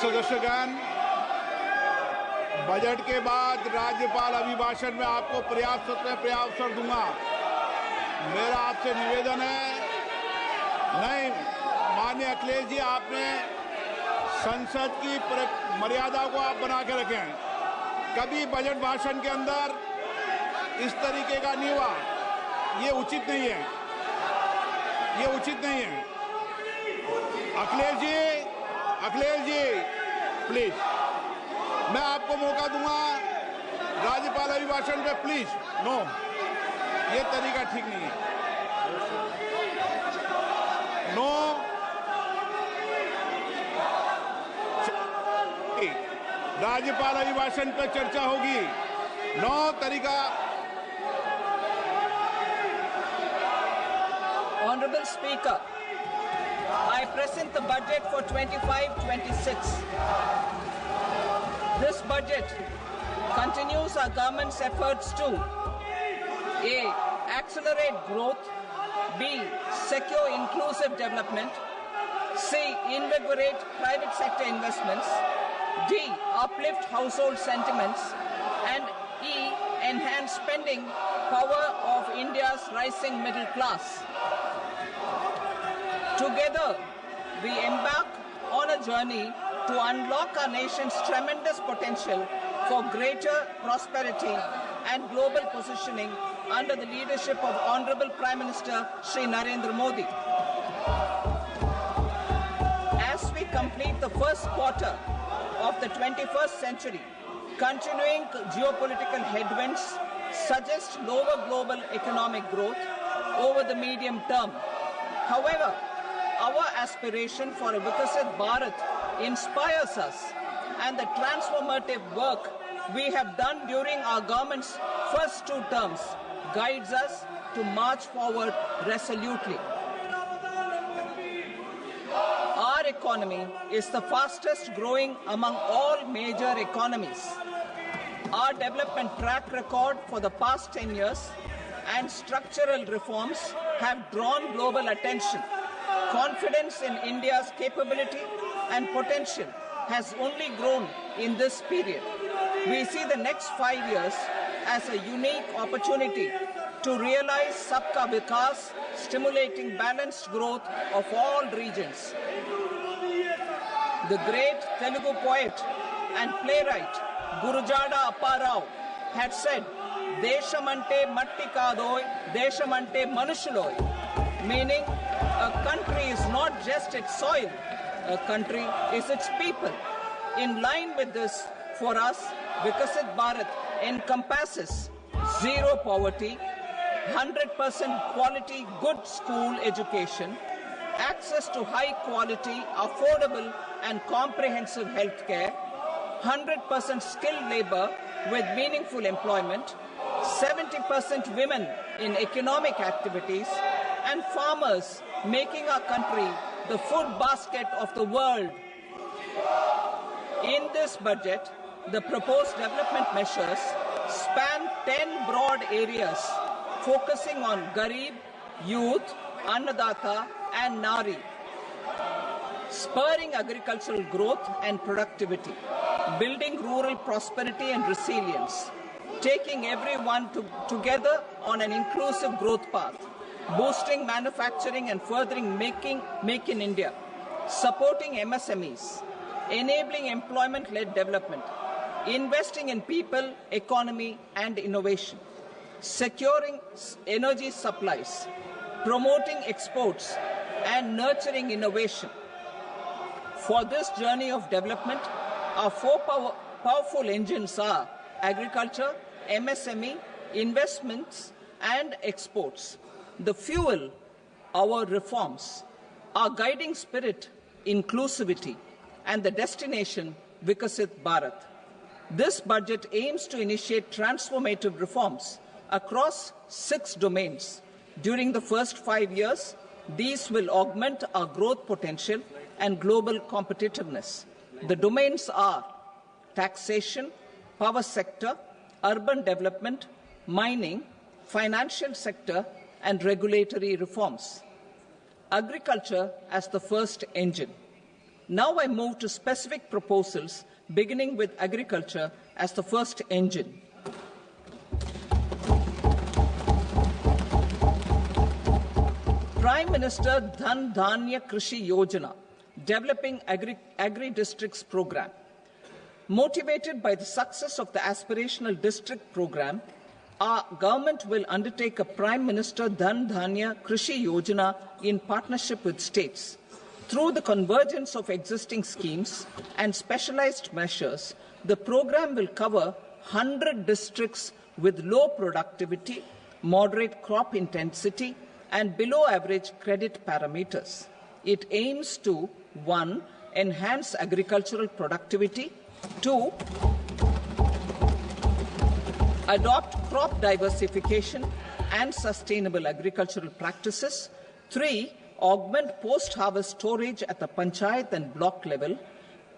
सदस्यगण, budget के बाद राज्यपाल अभिभाषण में आपको पर्याप्त अवसर दूंगा। मेरा आपसे निवेदन है, नहीं माननीय अखिलेश जी, आपने संसद की मर्यादा को आप बना के रखें। कभी बजट भाषण के अंदर इस तरीके का नहीं हुआ, ये उचित नहीं है, ये उचित नहीं है। अखिलेश जी प्लीज, मैं आपको मौका दूंगा राज्यपाल अभिभाषण पे, प्लीज। नो, ये तरीका ठीक नहीं है। नो, राज्यपाल अभिभाषण पे चर्चा होगी। नो तरीका। Honorable Speaker, I present the budget for 25-26. This budget continues our government's efforts to A. Accelerate growth, B. Secure inclusive development, C. Invigorate private sector investments, D. Uplift household sentiments, and E. Enhance spending power of India's rising middle class. Together, we embark on a journey to unlock our nation's tremendous potential for greater prosperity and global positioning under the leadership of Honorable Prime Minister Shri Narendra Modi. As we complete the first quarter of the 21st century, continuing geopolitical headwinds suggest lower global economic growth over the medium term. However, our aspiration for a Vikasit Bharat inspires us, and the transformative work we have done during our government's first 2 terms guides us to march forward resolutely. Our economy is the fastest growing among all major economies. Our development track record for the past 10 years and structural reforms have drawn global attention. Confidence in India's capability and potential has only grown in this period. We see the next 5 years as a unique opportunity to realize Sabka Vikas, stimulating balanced growth of all regions. The great Telugu poet and playwright Gurujada Apparao had said, "Deshamante matti kadoy, deshamante manushuloy," meaning a country is not just its soil, a country is its people. In line with this, for us, Vikasit Bharat encompasses zero poverty, 100% quality good school education, access to high quality, affordable and comprehensive health care, 100% skilled labor with meaningful employment, 70% women in economic activities, and farmers making our country the food basket of the world. In this budget, the proposed development measures span 10 broad areas focusing on Garib, youth, Annadata and Nari, spurring agricultural growth and productivity, building rural prosperity and resilience, taking everyone together on an inclusive growth path, boosting manufacturing and furthering Make in India, supporting MSMEs, enabling employment-led development, investing in people, economy and innovation, securing energy supplies, promoting exports and nurturing innovation. For this journey of development, our 4 powerful engines are agriculture, MSME, investments and exports. The fuel, our reforms, our guiding spirit, inclusivity, and the destination, Vikasit Bharat. This budget aims to initiate transformative reforms across 6 domains. During the first 5 years, these will augment our growth potential and global competitiveness. The domains are taxation, power sector, urban development, mining, financial sector, and regulatory reforms. Agriculture as the first engine. Now I move to specific proposals, beginning with agriculture as the first engine. Prime Minister Dhan Dhanya Krishi Yojana, Developing Agri-Districts Program. Motivated by the success of the Aspirational District Program, our government will undertake a Prime Minister Dhan Dhanya Krishi Yojana in partnership with states. Through the convergence of existing schemes and specialized measures, the program will cover 100 districts with low productivity, moderate crop intensity, and below average credit parameters. It aims to 1. Enhance agricultural productivity, 2. Adopt crop diversification and sustainable agricultural practices, 3. Augment post-harvest storage at the panchayat and block level,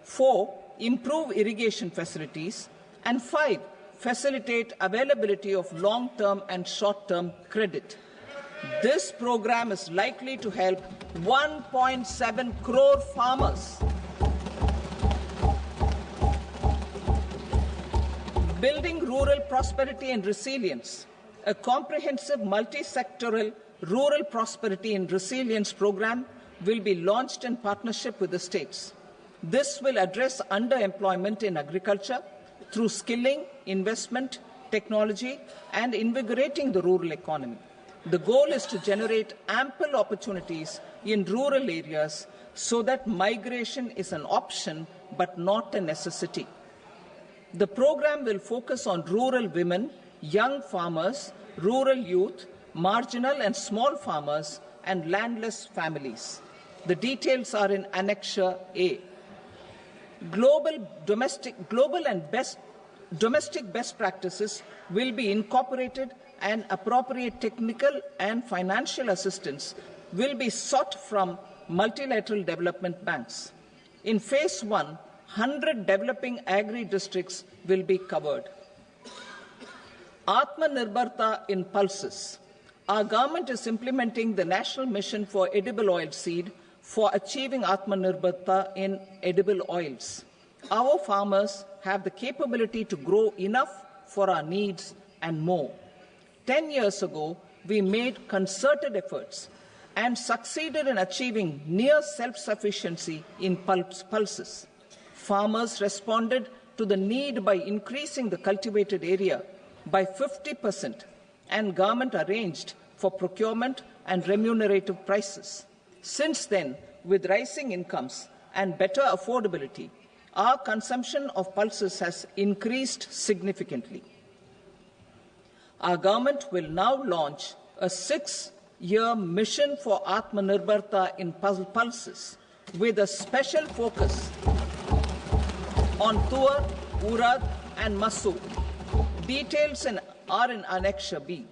4. Improve irrigation facilities, and 5. Facilitate availability of long-term and short-term credit. This program is likely to help 1.7 crore farmers. Building rural prosperity and resilience. A comprehensive multi-sectoral rural prosperity and resilience program will be launched in partnership with the states. This will address underemployment in agriculture through skilling, investment, technology, and invigorating the rural economy. The goal is to generate ample opportunities in rural areas so that migration is an option but not a necessity. The program will focus on rural women, young farmers, rural youth, marginal and small farmers, and landless families. The details are in Annexure A. Domestic best practices will be incorporated, and appropriate technical and financial assistance will be sought from multilateral development banks. In Phase 1, 100 developing agri-districts will be covered. Atmanirbharta in pulses. Our government is implementing the National Mission for Edible Oilseed for achieving Atmanirbharta in edible oils. Our farmers have the capability to grow enough for our needs and more. 10 years ago, we made concerted efforts and succeeded in achieving near self-sufficiency in pulses. Farmers responded to the need by increasing the cultivated area by 50%, and government arranged for procurement and remunerative prices. Since then, with rising incomes and better affordability, our consumption of pulses has increased significantly. Our government will now launch a 6-year mission for Atmanirbharta in pulses with a special focus on Tuar, Urad and Masoor. Details are in Annexure B.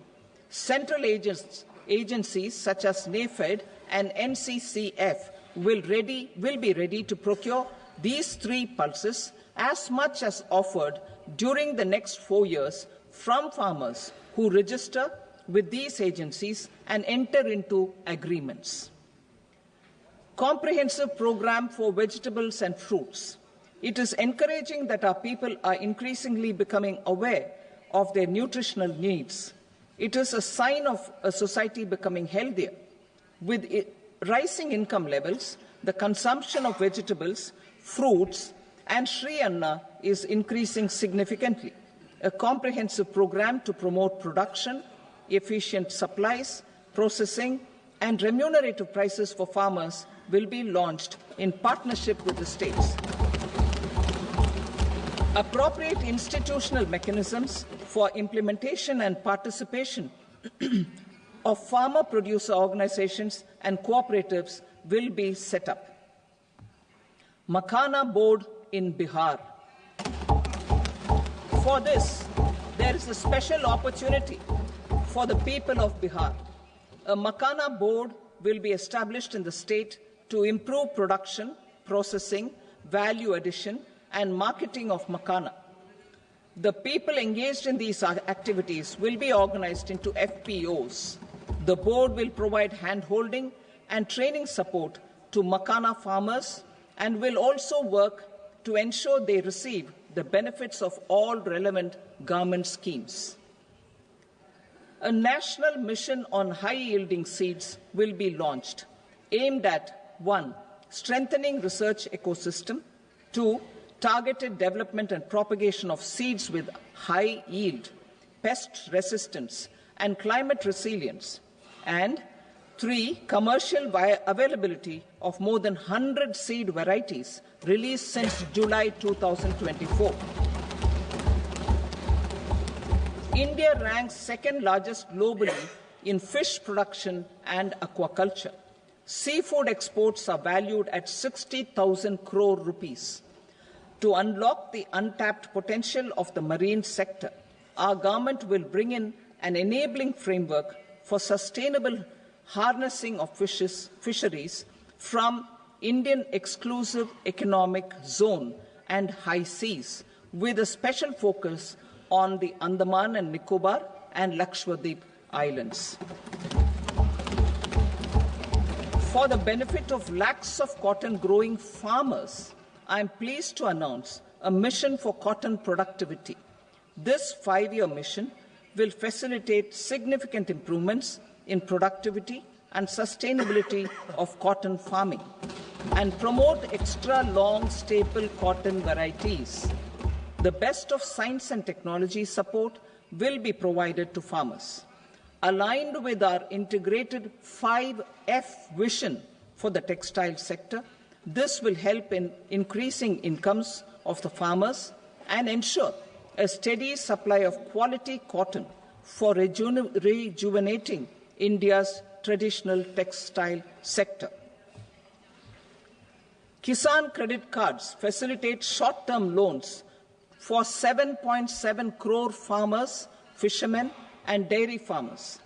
Central agencies such as NAFED and NCCF will be ready to procure these 3 pulses as much as offered during the next 4 years from farmers who register with these agencies and enter into agreements. Comprehensive program for vegetables and fruits. It is encouraging that our people are increasingly becoming aware of their nutritional needs. It is a sign of a society becoming healthier. With rising income levels, the consumption of vegetables, fruits, and Sri Anna is increasing significantly. A comprehensive program to promote production, efficient supplies, processing, and remunerative prices for farmers will be launched in partnership with the states. Appropriate institutional mechanisms for implementation and participation of farmer producer organizations and cooperatives will be set up. Makhana Board in Bihar. For this, there is a special opportunity for the people of Bihar. A Makhana Board will be established in the state to improve production, processing, value addition, and marketing of makhana. The people engaged in these activities will be organized into FPOs. The board will provide hand-holding and training support to makhana farmers and will also work to ensure they receive the benefits of all relevant government schemes. A national mission on high-yielding seeds will be launched, aimed at 1. Strengthening research ecosystem, 2. Targeted development and propagation of seeds with high yield, pest resistance, and climate resilience, and 3. Commercial availability of more than 100 seed varieties released since July 2024. India ranks second largest globally in fish production and aquaculture. Seafood exports are valued at 60,000 crore rupees. To unlock the untapped potential of the marine sector, our government will bring in an enabling framework for sustainable harnessing of fisheries from Indian exclusive economic zone and high seas, with a special focus on the Andaman and Nicobar and Lakshadweep Islands. For the benefit of lakhs of cotton growing farmers, I am pleased to announce a mission for cotton productivity. This 5-year mission will facilitate significant improvements in productivity and sustainability of cotton farming and promote extra long staple cotton varieties. The best of science and technology support will be provided to farmers. Aligned with our integrated 5F vision for the textile sector, this will help in increasing incomes of the farmers and ensure a steady supply of quality cotton for rejuvenating India's traditional textile sector. Kisan credit cards facilitate short-term loans for 7.7 crore farmers, fishermen, and dairy farmers.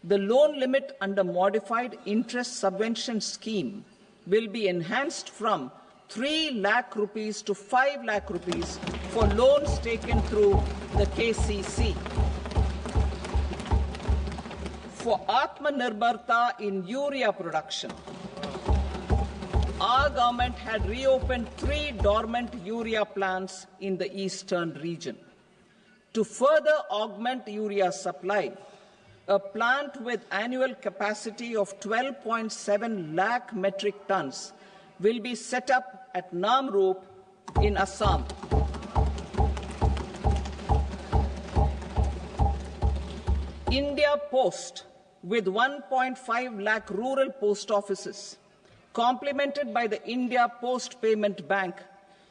The loan limit under modified interest subvention scheme will be enhanced from 3 lakh rupees to 5 lakh rupees for loans taken through the KCC. For Atmanirbharta in urea production, our government had reopened 3 dormant urea plants in the eastern region. To further augment urea supply, a plant with annual capacity of 12.7 lakh metric tons will be set up at Namrup in Assam. India Post, with 1.5 lakh rural post offices, complemented by the India Post Payment Bank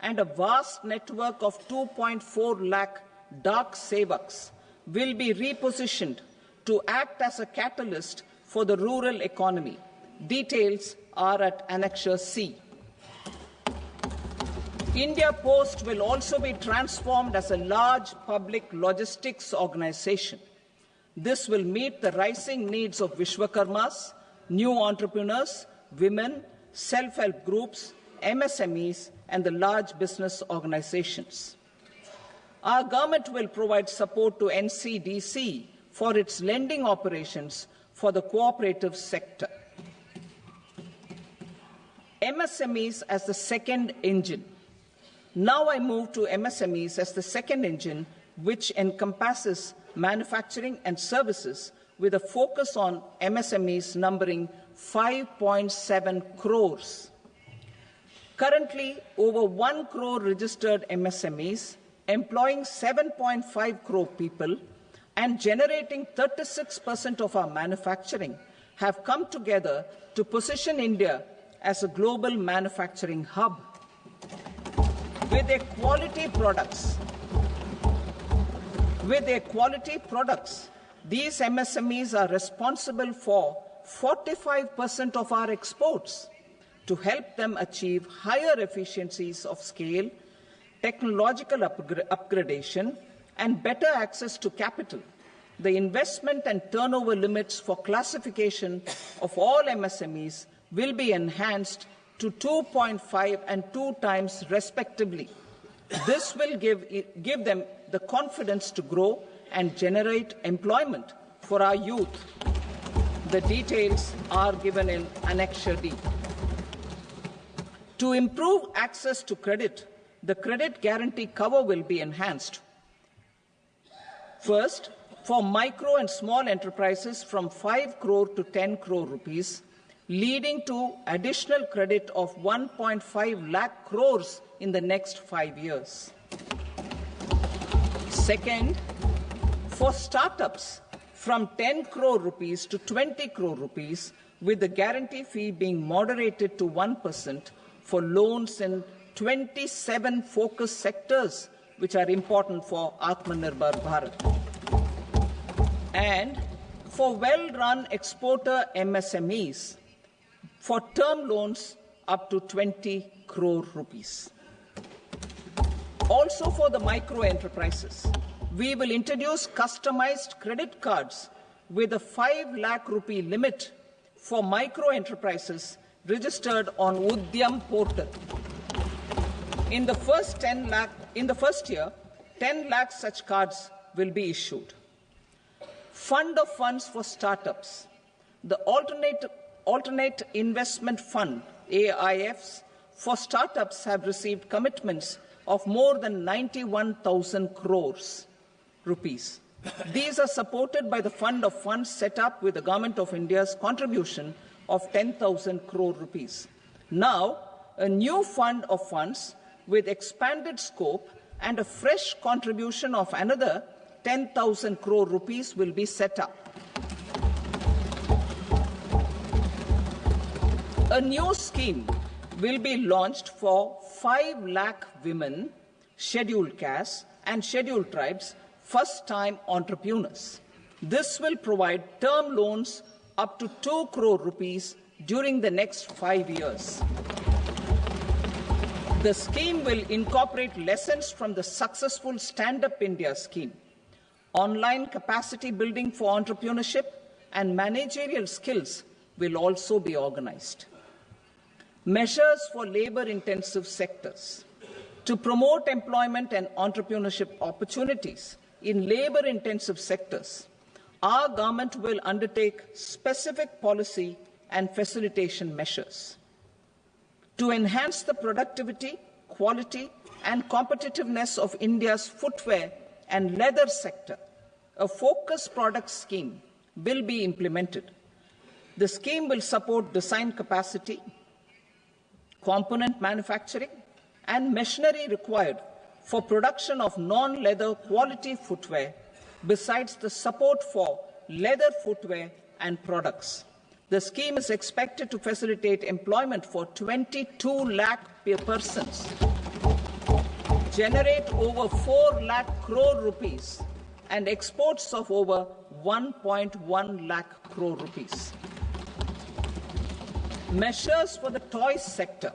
and a vast network of 2.4 lakh Dak Sevaks, will be repositioned to act as a catalyst for the rural economy. Details are at Annexure C. India Post will also be transformed as a large public logistics organization. This will meet the rising needs of Vishwakarmas, new entrepreneurs, women, self-help groups, MSMEs, and the large business organizations. Our government will provide support to NCDC for its lending operations for the cooperative sector. MSMEs as the second engine. Now I move to MSMEs as the second engine, which encompasses manufacturing and services with a focus on MSMEs numbering 5.7 crores. Currently, over 1 crore registered MSMEs, employing 7.5 crore people and generating 36% of our manufacturing, have come together to position India as a global manufacturing hub. With their quality products, these MSMEs are responsible for 45% of our exports. To help them achieve higher efficiencies of scale, technological upgradation, and better access to capital, the investment and turnover limits for classification of all MSMEs will be enhanced to 2.5 and 2 times respectively. This will give them the confidence to grow and generate employment for our youth. The details are given in Annexure D. To improve access to credit, the credit guarantee cover will be enhanced. First, for micro and small enterprises from 5 crore to 10 crore rupees, leading to additional credit of 1.5 lakh crores in the next 5 years. Second, for startups from 10 crore rupees to 20 crore rupees, with the guarantee fee being moderated to 1% for loans in 27 focus sectors which are important for Atmanirbhar Bharat. And for well-run exporter MSMEs, for term loans up to 20 crore rupees. Also for the micro enterprises, we will introduce customized credit cards with a 5 lakh rupee limit for micro enterprises registered on Udyam portal. In the first year, 10 lakh such cards will be issued. Fund of funds for startups. The alternate investment fund, AIFs, for startups have received commitments of more than 91,000 crores rupees. These are supported by the fund of funds set up with the Government of India's contribution of 10,000 crore rupees. Now, a new fund of funds with expanded scope and a fresh contribution of another 10,000 crore rupees will be set up. A new scheme will be launched for 5 lakh women, scheduled castes and scheduled tribes, first-time entrepreneurs. This will provide term loans up to 2 crore rupees during the next 5 years. The scheme will incorporate lessons from the successful Stand Up India scheme. Online capacity building for entrepreneurship and managerial skills will also be organized. Measures for labor-intensive sectors. To promote employment and entrepreneurship opportunities in labor-intensive sectors, our government will undertake specific policy and facilitation measures. To enhance the productivity, quality, and competitiveness of India's footwear and leather sector, a focus product scheme will be implemented. The scheme will support design capacity, component manufacturing, and machinery required for production of non-leather quality footwear, besides the support for leather footwear and products. The scheme is expected to facilitate employment for 22 lakh persons, generate over 4 lakh crore rupees, and exports of over 1.1 lakh crore rupees. Measures for the toys sector.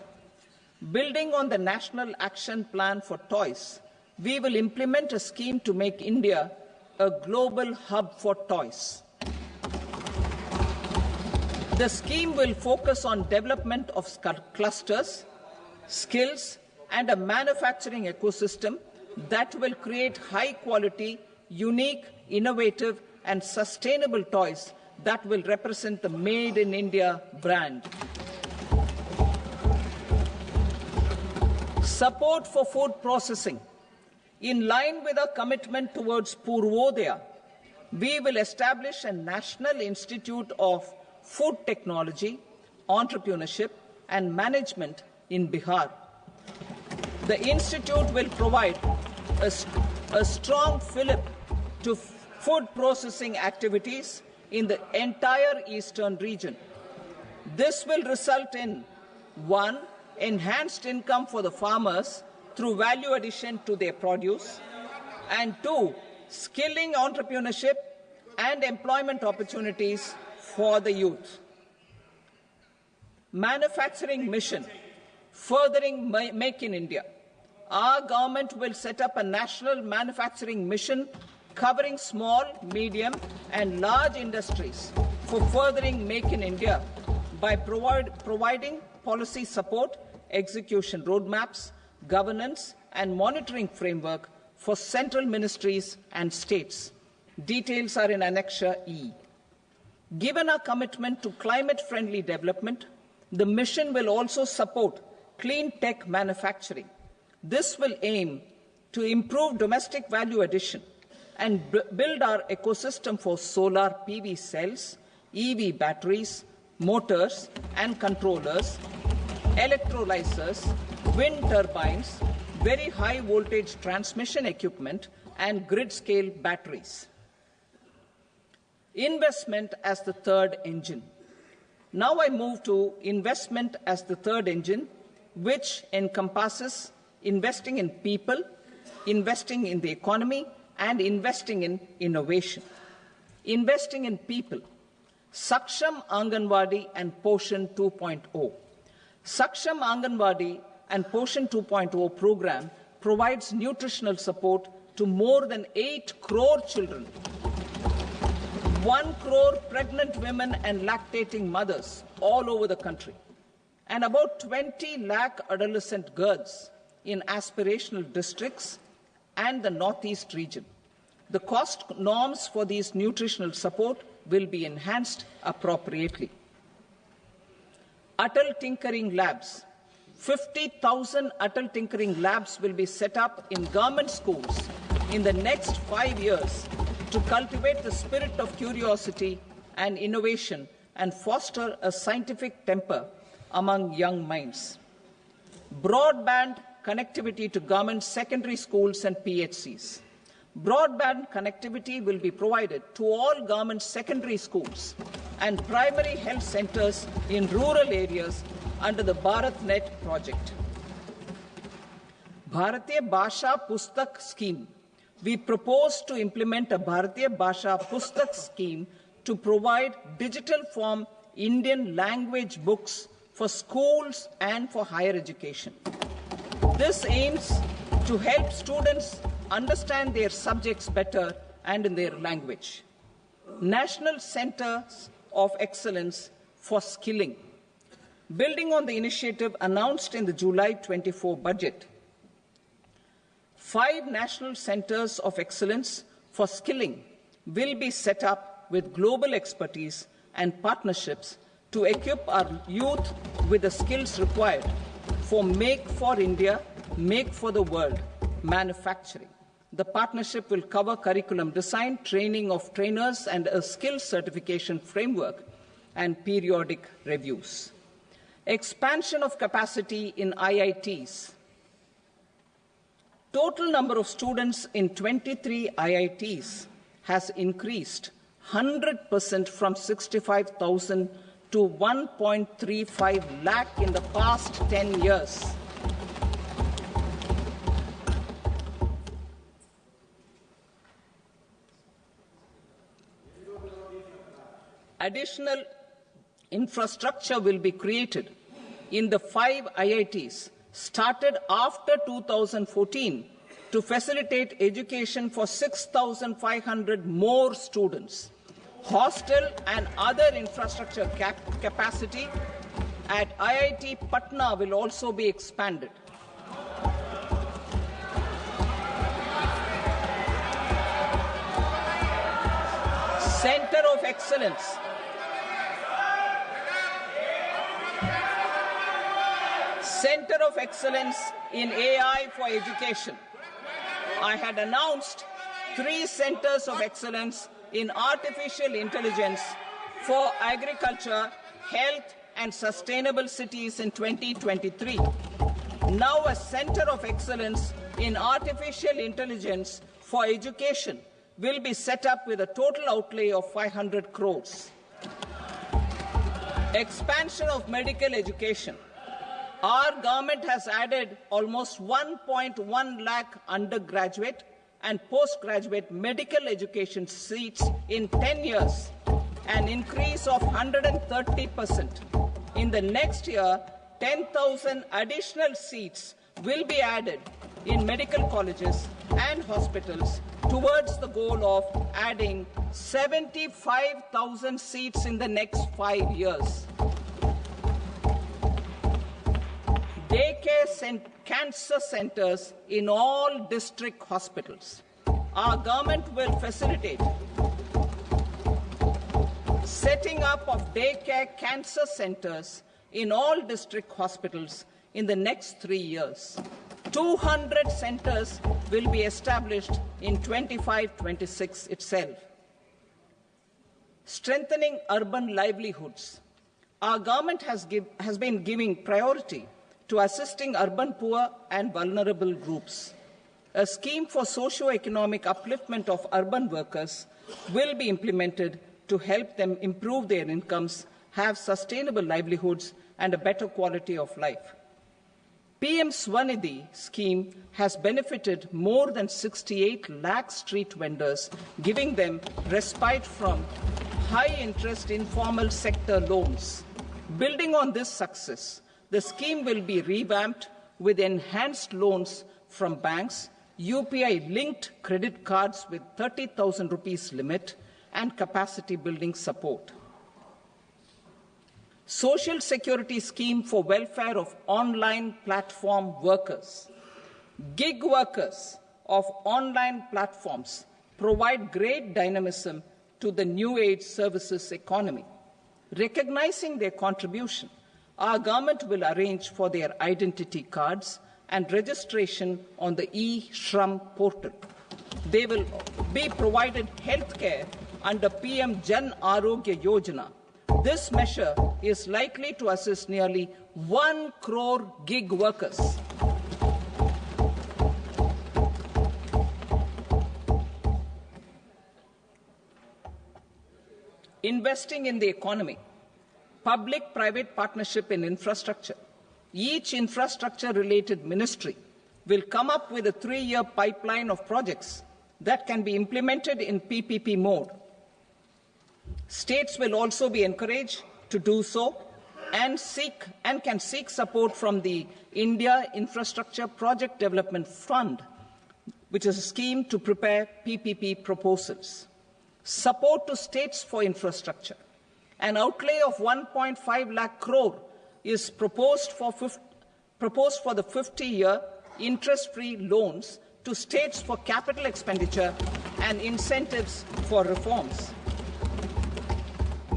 Building on the National Action Plan for Toys, we will implement a scheme to make India a global hub for toys. The scheme will focus on development of clusters, skills, and a manufacturing ecosystem that will create high-quality, unique, innovative, and sustainable toys that will represent the Made in India brand. Support for food processing. In line with our commitment towards Purvodaya, we will establish a National Institute of Food Technology, Entrepreneurship and Management in Bihar. The institute will provide a strong fillip to food processing activities in the entire eastern region. This will result in 1. Enhanced income for the farmers through value addition to their produce, and 2. Skilling entrepreneurship and employment opportunities for the youth. Manufacturing mission, furthering Make in India. Our government will set up a national manufacturing mission covering small, medium, and large industries for furthering Make in India by providing policy support, execution roadmaps, governance, and monitoring framework for central ministries and states. Details are in Annexure E. Given our commitment to climate-friendly development, the mission will also support clean tech manufacturing. This will aim to improve domestic value addition and build our ecosystem for solar PV cells, EV batteries, motors and controllers, electrolyzers, wind turbines, very high voltage transmission equipment and grid scale batteries. Investment as the third engine. Now I move to investment as the third engine, which encompasses investing in people, investing in the economy, and investing in innovation. Investing in people. Saksham Anganwadi and Poshan 2.0. Saksham Anganwadi and Poshan 2.0 program provides nutritional support to more than 8 crore children, 1 crore pregnant women and lactating mothers all over the country, and about 20 lakh adolescent girls in aspirational districts and the Northeast region. The cost norms for these nutritional support will be enhanced appropriately. Atal Tinkering Labs. 50,000 Atal Tinkering Labs will be set up in government schools in the next 5 years to cultivate the spirit of curiosity and innovation and foster a scientific temper among young minds. Broadband connectivity to government secondary schools and PHCs. Broadband connectivity will be provided to all government secondary schools and primary health centers in rural areas under the BharatNet project. Bharatiya Bhasha Pustak Scheme. We propose to implement a Bharatiya Bhasha Pustak scheme to provide digital form Indian language books for schools and for higher education. This aims to help students understand their subjects better and in their language. National Centers of Excellence for Skilling. Building on the initiative announced in the July 24 budget, 5 national centers of excellence for skilling will be set up with global expertise and partnerships to equip our youth with the skills required for Make for India, Make for the World manufacturing. The partnership will cover curriculum design, training of trainers, and a skills certification framework and periodic reviews. Expansion of capacity in IITs. Total number of students in 23 IITs has increased 100% from 65,000 to 1.35 lakh in the past 10 years. Additional infrastructure will be created in the 5 IITs started after 2014 to facilitate education for 6,500 more students. Hostel and other infrastructure capacity at IIT Patna will also be expanded. Center of Excellence. Center of Excellence in AI for Education. I had announced 3 centers of excellence in artificial intelligence for agriculture, health, and sustainable cities in 2023. Now a center of excellence in artificial intelligence for education will be set up with a total outlay of 500 crores. Expansion of medical education. Our government has added almost 1.1 lakh undergraduate and postgraduate medical education seats in 10 years, an increase of 130%. In the next year, 10,000 additional seats will be added in medical colleges and hospitals towards the goal of adding 75,000 seats in the next 5 years. Daycare cancer centers in all district hospitals. Our government will facilitate setting up of daycare cancer centers in all district hospitals in the next 3 years. 200 centers will be established in 25-26 itself. Strengthening urban livelihoods. Our government has been giving priority to assisting urban poor and vulnerable groups. A scheme for socio-economic upliftment of urban workers will be implemented to help them improve their incomes, have sustainable livelihoods, and a better quality of life. PM Swanidhi scheme has benefited more than 68 lakh street vendors, giving them respite from high-interest informal sector loans. Building on this success, the scheme will be revamped with enhanced loans from banks, UPI-linked credit cards with 30,000 rupees limit, and capacity building support. Social Security Scheme for welfare of online platform workers. Gig workers of online platforms provide great dynamism to the new age services economy. Recognizing their contribution, our government will arrange for their identity cards and registration on the e-Shram portal. They will be provided health care under PM Jan Arogya Yojana. This measure is likely to assist nearly 1 crore gig workers. Investing in the economy. Public-private partnership in infrastructure. Each infrastructure-related ministry will come up with a 3-year pipeline of projects that can be implemented in PPP mode. States will also be encouraged to do so and can seek support from the India Infrastructure Project Development Fund, which is a scheme to prepare PPP proposals. Support to states for infrastructure. An outlay of 1.5 lakh crore is proposed for the 50-year interest-free loans to states for capital expenditure and incentives for reforms.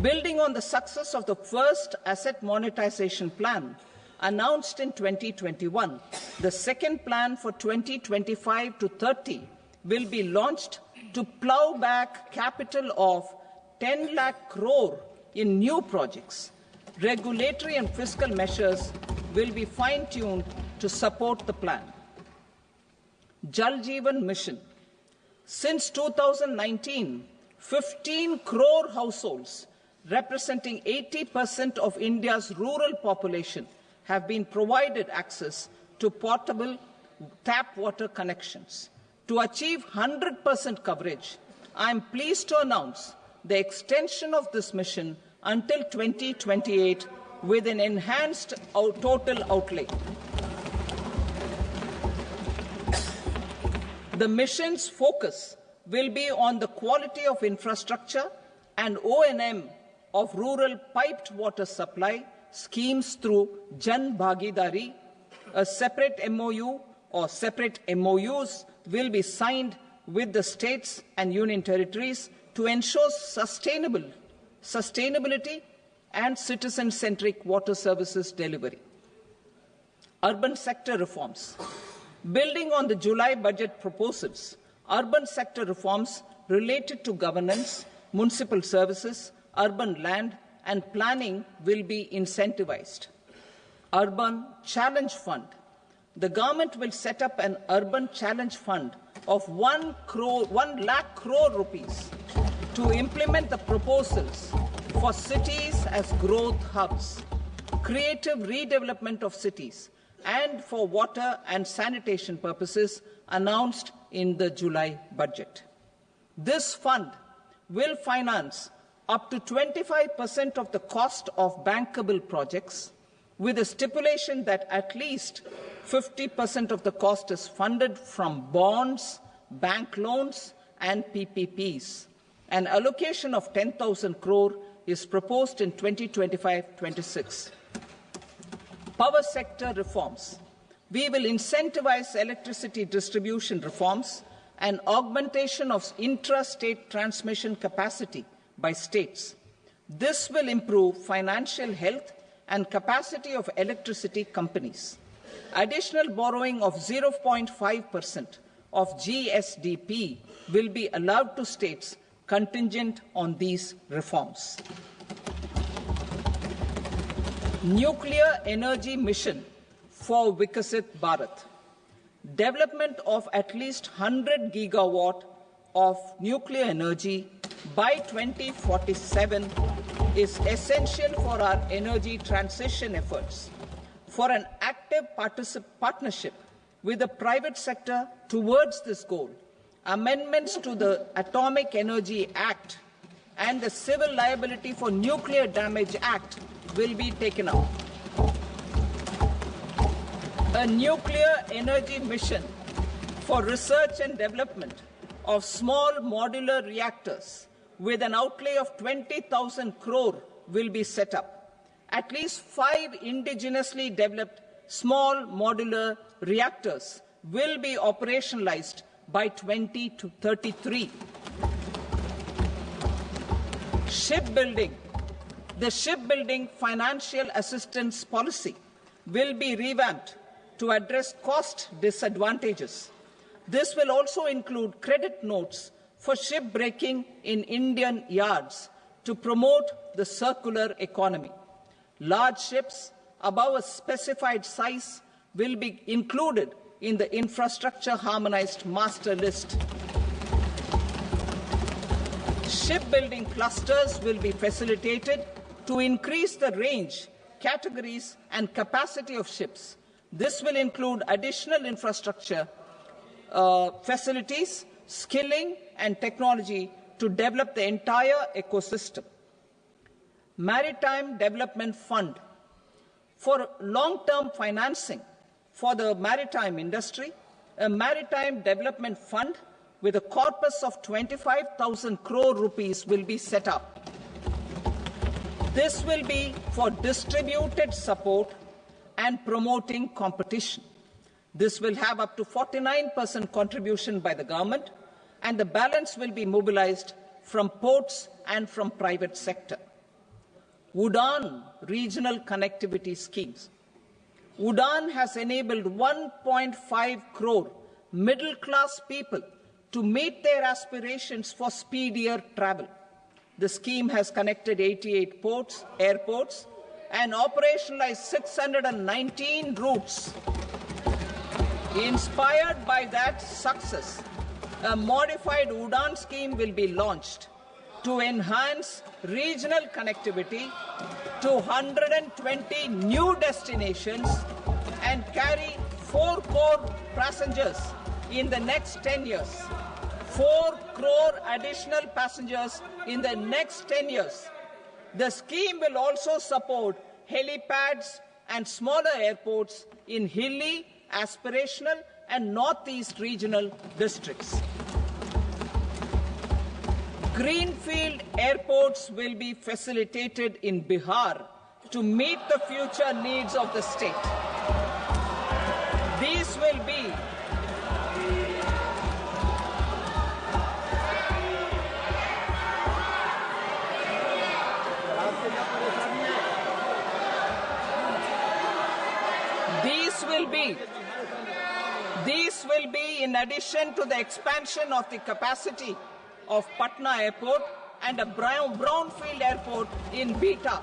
Building on the success of the first asset monetization plan announced in 2021, the second plan for 2025 to 30 will be launched to plow back capital of 10 lakh crore in new projects. Regulatory and fiscal measures will be fine-tuned to support the plan. Jal Jeevan Mission. Since 2019, 15 crore households representing 80% of India's rural population have been provided access to portable tap water connections. To achieve 100% coverage, I am pleased to announce the extension of this mission until 2028 with an enhanced total outlay. The mission's focus will be on the quality of infrastructure and O&M of rural piped water supply schemes through Jan Bhagidari. A separate MOU or separate MOUs will be signed with the states and union territories to ensure sustainability and citizen-centric water services delivery. Urban sector reforms. Building on the July budget proposals, urban sector reforms related to governance, municipal services, urban land and planning will be incentivized. Urban Challenge Fund. The government will set up an Urban Challenge Fund of 1 lakh crore rupees to implement the proposals for cities as growth hubs, creative redevelopment of cities, and for water and sanitation purposes announced in the July budget. This fund will finance up to 25% of the cost of bankable projects, with a stipulation that at least 50% of the cost is funded from bonds, bank loans, and PPPs. An allocation of 10,000 crore is proposed in 2025-26. Power sector reforms. We will incentivize electricity distribution reforms and augmentation of intra-state transmission capacity by states. This will improve financial health and capacity of electricity companies. Additional borrowing of 0.5% of GSDP will be allowed to states contingent on these reforms. Nuclear energy mission for Vikasit Bharat. Development of at least 100 gigawatt of nuclear energy by 2047 is essential for our energy transition efforts. For an active partnership with the private sector towards this goal, amendments to the Atomic Energy Act and the Civil Liability for Nuclear Damage Act will be taken up. A nuclear energy mission for research and development of small modular reactors with an outlay of 20,000 crore will be set up. At least 5 indigenously developed small modular reactors will be operationalized by 2033. Shipbuilding. The shipbuilding financial assistance policy will be revamped to address cost disadvantages. This will also include credit notes for shipbreaking in Indian yards to promote the circular economy. Large ships above a specified size will be included in the infrastructure harmonized master list. Shipbuilding clusters will be facilitated to increase the range, categories, and capacity of ships. This will include additional infrastructure, facilities, skilling, and technology to develop the entire ecosystem. Maritime Development Fund. For long-term financing for the maritime industry, a Maritime Development Fund with a corpus of 25,000 crore rupees will be set up. This will be for distributed support and promoting competition. This will have up to 49% contribution by the government, and the balance will be mobilized from ports and from private sector. UDAN regional connectivity schemes. UDAN has enabled 1.5 crore middle-class people to meet their aspirations for speedier travel. The scheme has connected 88 airports, and operationalized 619 routes. Inspired by that success, a modified UDAN scheme will be launched to enhance regional connectivity to 120 new destinations and carry 4 crore passengers in the next 10 years. 4 crore additional passengers in the next 10 years. The scheme will also support helipads and smaller airports in hilly, aspirational, and northeast regional districts. Greenfield airports will be facilitated in Bihar to meet the future needs of the state. These will be These will be in addition to the expansion of the capacity of Patna Airport and a brownfield airport in Beta.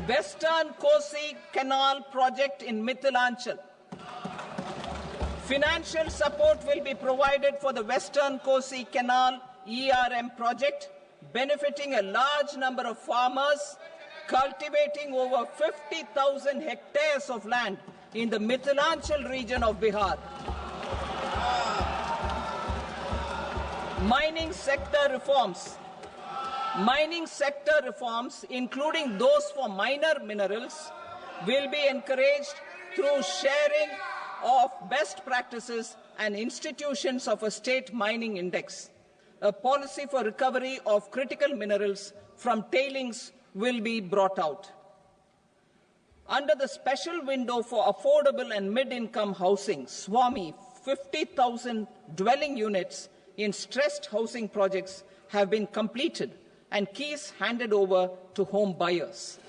Western Kosi Canal project in Mithilanchal. Financial support will be provided for the Western Kosi Canal ERM project, benefiting a large number of farmers cultivating over 50,000 hectares of land in the Mithilanchal region of Bihar. Mining sector reforms. Mining sector reforms, including those for minor minerals, will be encouraged through sharing of best practices and institutions of a state mining index. A policy for recovery of critical minerals from tailings will be brought out. Under the special window for affordable and mid-income housing, SWAMI, 50,000 dwelling units in stressed housing projects have been completed and keys handed over to home buyers.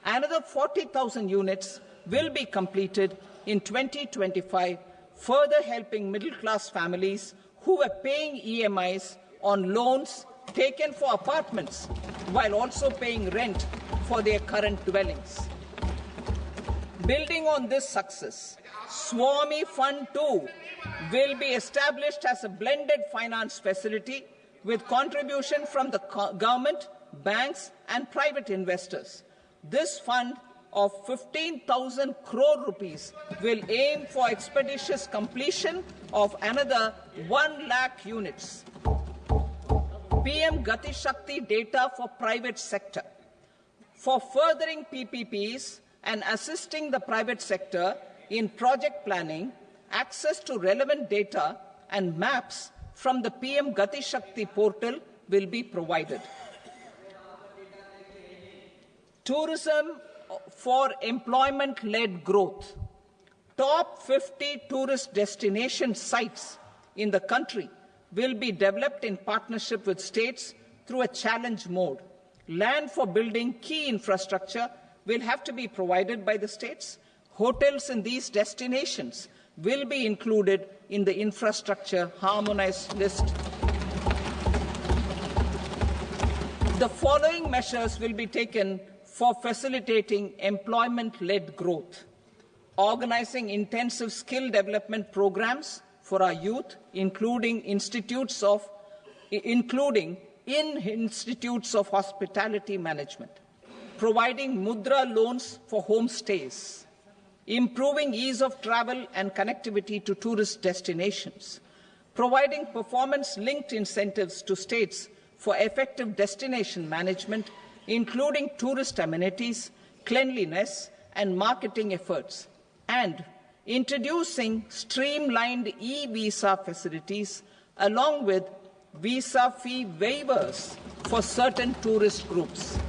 Another 40,000 units will be completed in 2025, further helping middle-class families who were paying EMIs on loans taken for apartments while also paying rent for their current dwellings. Building on this success, Swami Fund 2 will be established as a blended finance facility with contribution from the government, banks and private investors. This fund of 15,000 crore rupees will aim for expeditious completion of another 1 lakh units. PM Gati Shakti data for private sector. For furthering PPPs and assisting the private sector in project planning, access to relevant data and maps from the PM Gati Shakti portal will be provided. Tourism for employment-led growth. Top 50 tourist destination sites in the country will be developed in partnership with states through a challenge mode. Land for building key infrastructure will have to be provided by the states. Hotels in these destinations will be included in the infrastructure harmonized list. The following measures will be taken for facilitating employment-led growth: organizing intensive skill development programs for our youth, including in institutes of hospitality management, providing mudra loans for homestays, improving ease of travel and connectivity to tourist destinations, providing performance-linked incentives to states for effective destination management, including tourist amenities, cleanliness and marketing efforts, and introducing streamlined e-visa facilities along with visa fee waivers for certain tourist groups.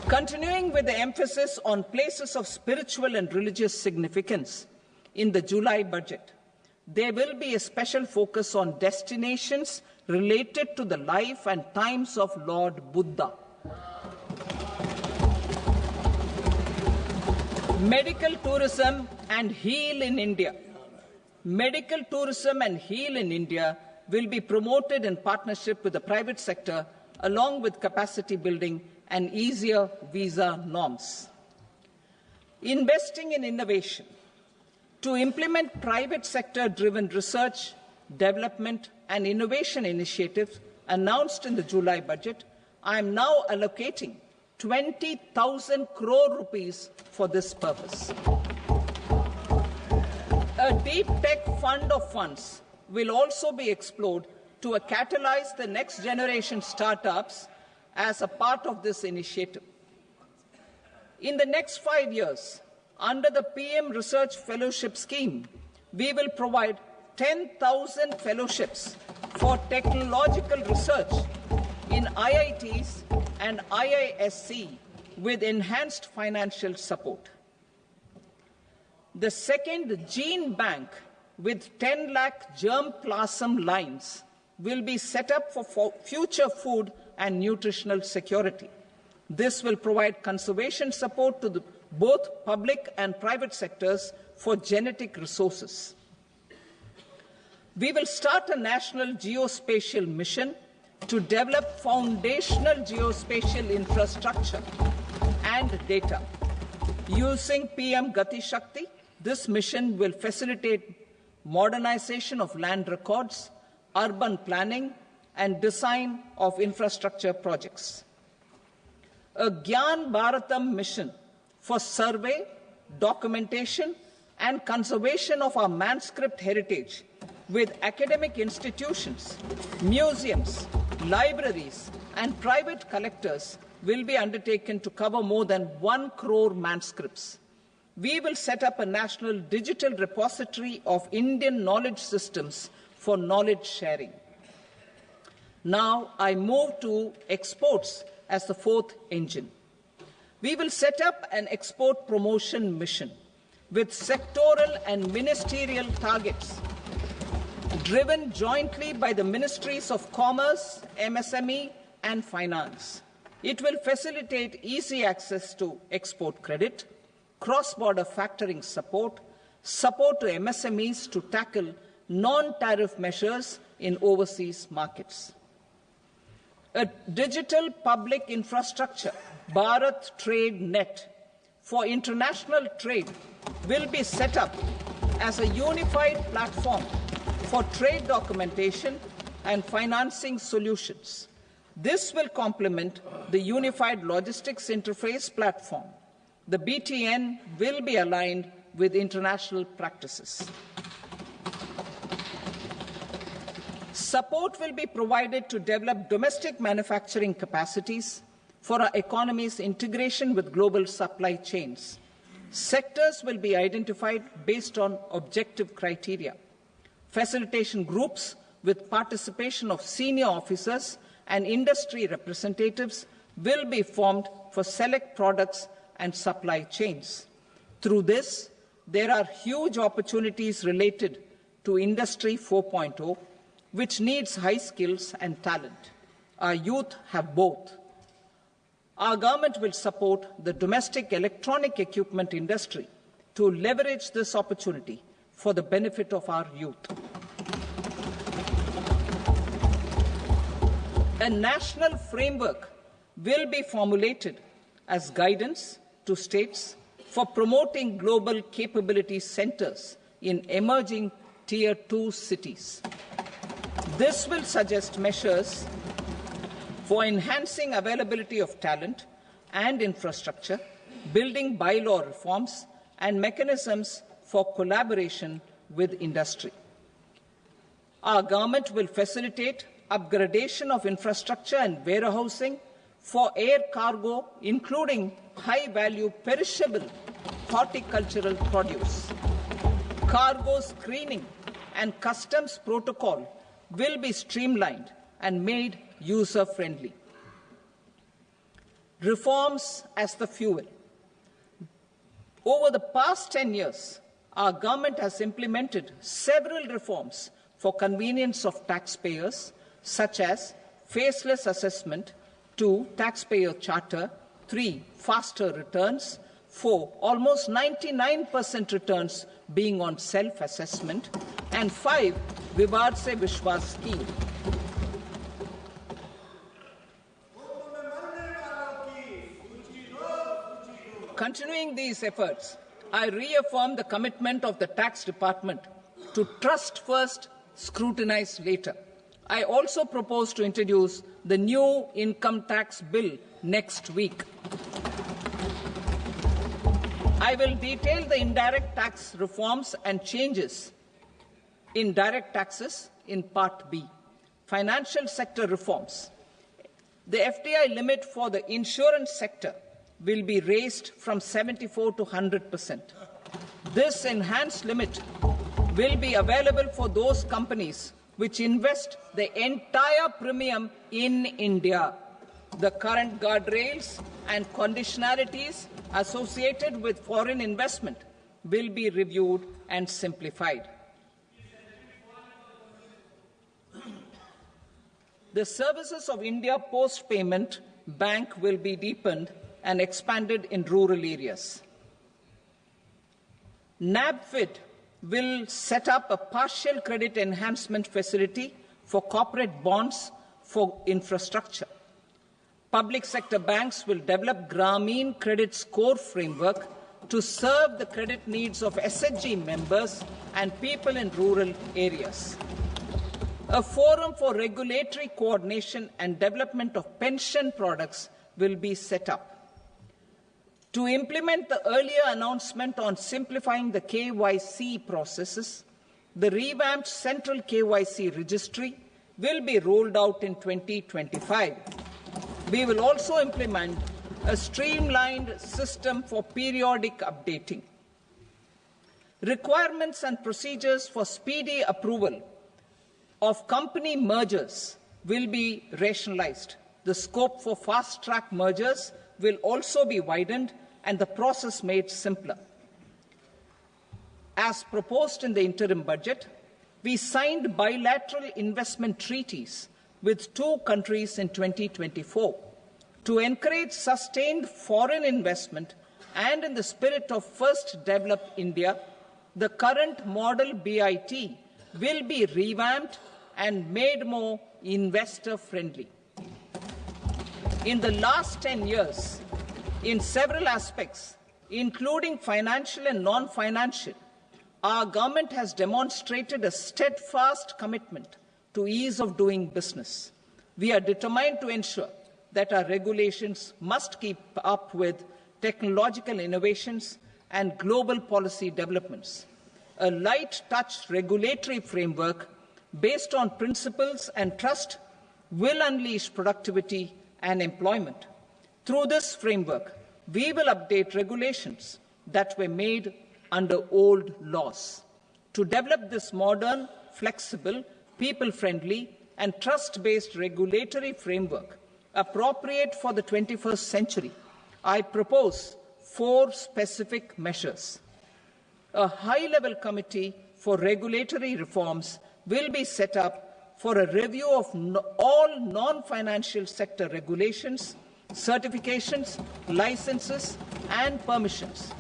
Continuing with the emphasis on places of spiritual and religious significance, in the July budget, there will be a special focus on destinations related to the life and times of Lord Buddha. Medical tourism and heal in India. Medical tourism and heal in India will be promoted in partnership with the private sector, along with capacity building and easier visa norms. Investing in innovation. To implement private sector-driven research, development and innovation initiatives announced in the July budget, I am now allocating 20,000 crore rupees for this purpose. A deep tech fund of funds will also be explored to catalyze the next generation startups as a part of this initiative. In the next 5 years, under the PM Research Fellowship Scheme, we will provide 10,000 fellowships for technological research in IITs and IISc with enhanced financial support. The second gene bank with 10 lakh germplasm lines will be set up for future food and nutritional security. This will provide conservation support to both public and private sectors for genetic resources. We will start a national geospatial mission to develop foundational geospatial infrastructure and data. Using PM Gati Shakti, this mission will facilitate modernization of land records, urban planning, and design of infrastructure projects. A Gyan Bharatam mission for survey, documentation, and conservation of our manuscript heritage with academic institutions, museums, libraries, and private collectors will be undertaken to cover more than 1 crore manuscripts. We will set up a national digital repository of Indian knowledge systems for knowledge sharing. Now I move to exports as the fourth engine. We will set up an export promotion mission with sectoral and ministerial targets driven jointly by the Ministries of Commerce, MSME, and Finance. It will facilitate easy access to export credit, cross-border factoring support, support to MSMEs to tackle non-tariff measures in overseas markets. A digital public infrastructure, Bharat Trade Net, for international trade will be set up as a unified platform for trade documentation and financing solutions. This will complement the Unified Logistics Interface platform. The BTN will be aligned with international practices. Support will be provided to develop domestic manufacturing capacities for our economy's integration with global supply chains. Sectors will be identified based on objective criteria. Facilitation groups with participation of senior officers and industry representatives will be formed for select products and supply chains. Through this, there are huge opportunities related to Industry 4.0, which needs high skills and talent. Our youth have both. Our government will support the domestic electronic equipment industry to leverage this opportunity for the benefit of our youth. A national framework will be formulated as guidance to states for promoting global capability centers in emerging Tier 2 cities. This will suggest measures for enhancing availability of talent and infrastructure, building bylaw reforms, and mechanisms for collaboration with industry. Our government will facilitate upgradation of infrastructure and warehousing for air cargo, including high-value perishable horticultural produce. Cargo screening and customs protocol will be streamlined and made user-friendly. Reforms as the fuel. Over the past 10 years, our government has implemented several reforms for convenience of taxpayers, such as faceless assessment, 2, taxpayer charter, 3, faster returns, 4, almost 99% returns being on self-assessment, and 5, Vivad Se Vishwas scheme. Continuing these efforts, I reaffirm the commitment of the Tax Department to trust first, scrutinize later. I also propose to introduce the new income tax bill next week. I will detail the indirect tax reforms and changes in direct taxes in Part B. Financial sector reforms. The FDI limit for the insurance sector will be raised from 74 to 100%. This enhanced limit will be available for those companies which invest the entire premium in India. The current guardrails and conditionalities associated with foreign investment will be reviewed and simplified. The services of India Post Payment Bank will be deepened and expanded in rural areas. NABFID will set up a partial credit enhancement facility for corporate bonds for infrastructure. Public sector banks will develop Grameen Credit Score framework to serve the credit needs of SHG members and people in rural areas. A forum for regulatory coordination and development of pension products will be set up. To implement the earlier announcement on simplifying the KYC processes, the revamped Central KYC Registry will be rolled out in 2025. We will also implement a streamlined system for periodic updating. Requirements and procedures for speedy approval of company mergers will be rationalized. The scope for fast-track mergers will also be widened and the process made simpler. As proposed in the interim budget, we signed bilateral investment treaties with 2 countries in 2024. To encourage sustained foreign investment and in the spirit of First Develop India, the current model BIT will be revamped and made more investor-friendly. In the last 10 years, in several aspects, including financial and non-financial, our government has demonstrated a steadfast commitment to ease of doing business. We are determined to ensure that our regulations must keep up with technological innovations and global policy developments. A light-touch regulatory framework based on principles and trust will unleash productivity and employment. Through this framework, we will update regulations that were made under old laws. To develop this modern, flexible, people-friendly and trust-based regulatory framework appropriate for the 21st century, I propose 4 specific measures. A high-level committee for regulatory reforms will be set up for a review of all non-financial sector regulations, certifications, licenses, and permissions.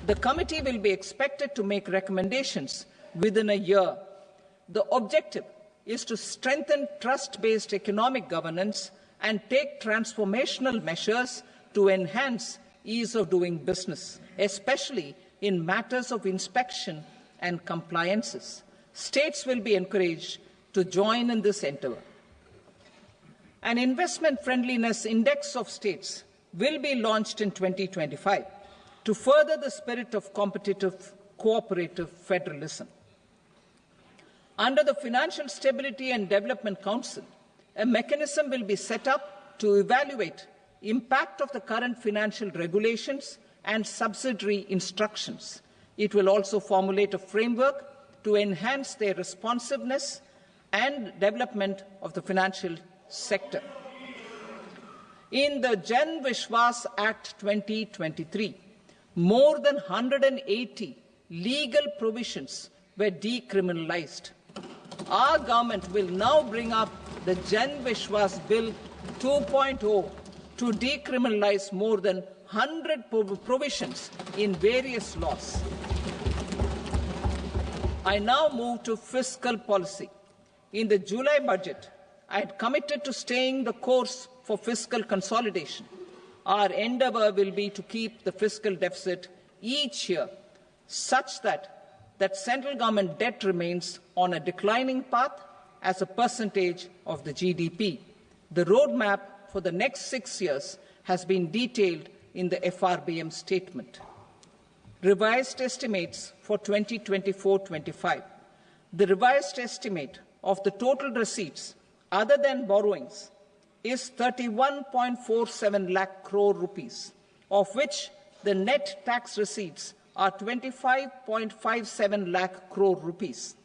The committee will be expected to make recommendations within a year. The objective is to strengthen trust-based economic governance and take transformational measures to enhance ease of doing business, especially in matters of inspection and compliances. States will be encouraged to join in this endeavour. An investment friendliness index of states will be launched in 2025 to further the spirit of competitive, cooperative federalism. Under the Financial Stability and Development Council, a mechanism will be set up to evaluate impact of the current financial regulations and subsidiary instructions. It will also formulate a framework to enhance their responsiveness and development of the financial sector. In the Jan Vishwas Act 2023, more than 180 legal provisions were decriminalized. Our government will now bring up the Jan Vishwas Bill 2.0 to decriminalize more than 100 provisions in various laws. I now move to fiscal policy. In the July budget, I had committed to staying the course for fiscal consolidation. Our endeavour will be to keep the fiscal deficit each year such that central government debt remains on a declining path as a percentage of the GDP. The roadmap for the next 6 years has been detailed in the FRBM statement. Revised estimates for 2024-25. The revised estimate of the total receipts other than borrowings is 31.47 lakh crore rupees, of which the net tax receipts are 25.57 lakh crore rupees.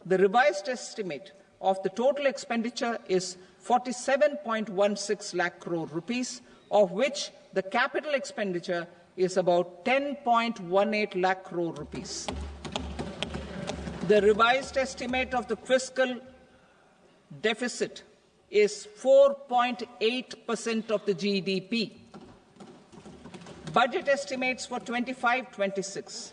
The revised estimate of the total expenditure is 47.16 lakh crore rupees, of which the capital expenditure is about 10.18 lakh crore rupees. The revised estimate of the fiscal deficit is 4.8% of the GDP. Budget estimates for 25-26.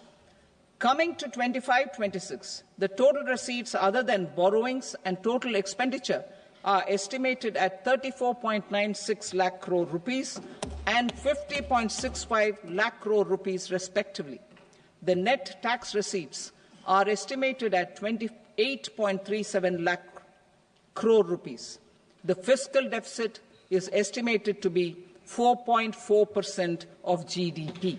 Coming to 25-26, the total receipts other than borrowings and total expenditure are estimated at 34.96 lakh crore rupees and 50.65 lakh crore rupees respectively. The net tax receipts are estimated at 28.37 lakh crore rupees. The fiscal deficit is estimated to be 4.4% of GDP.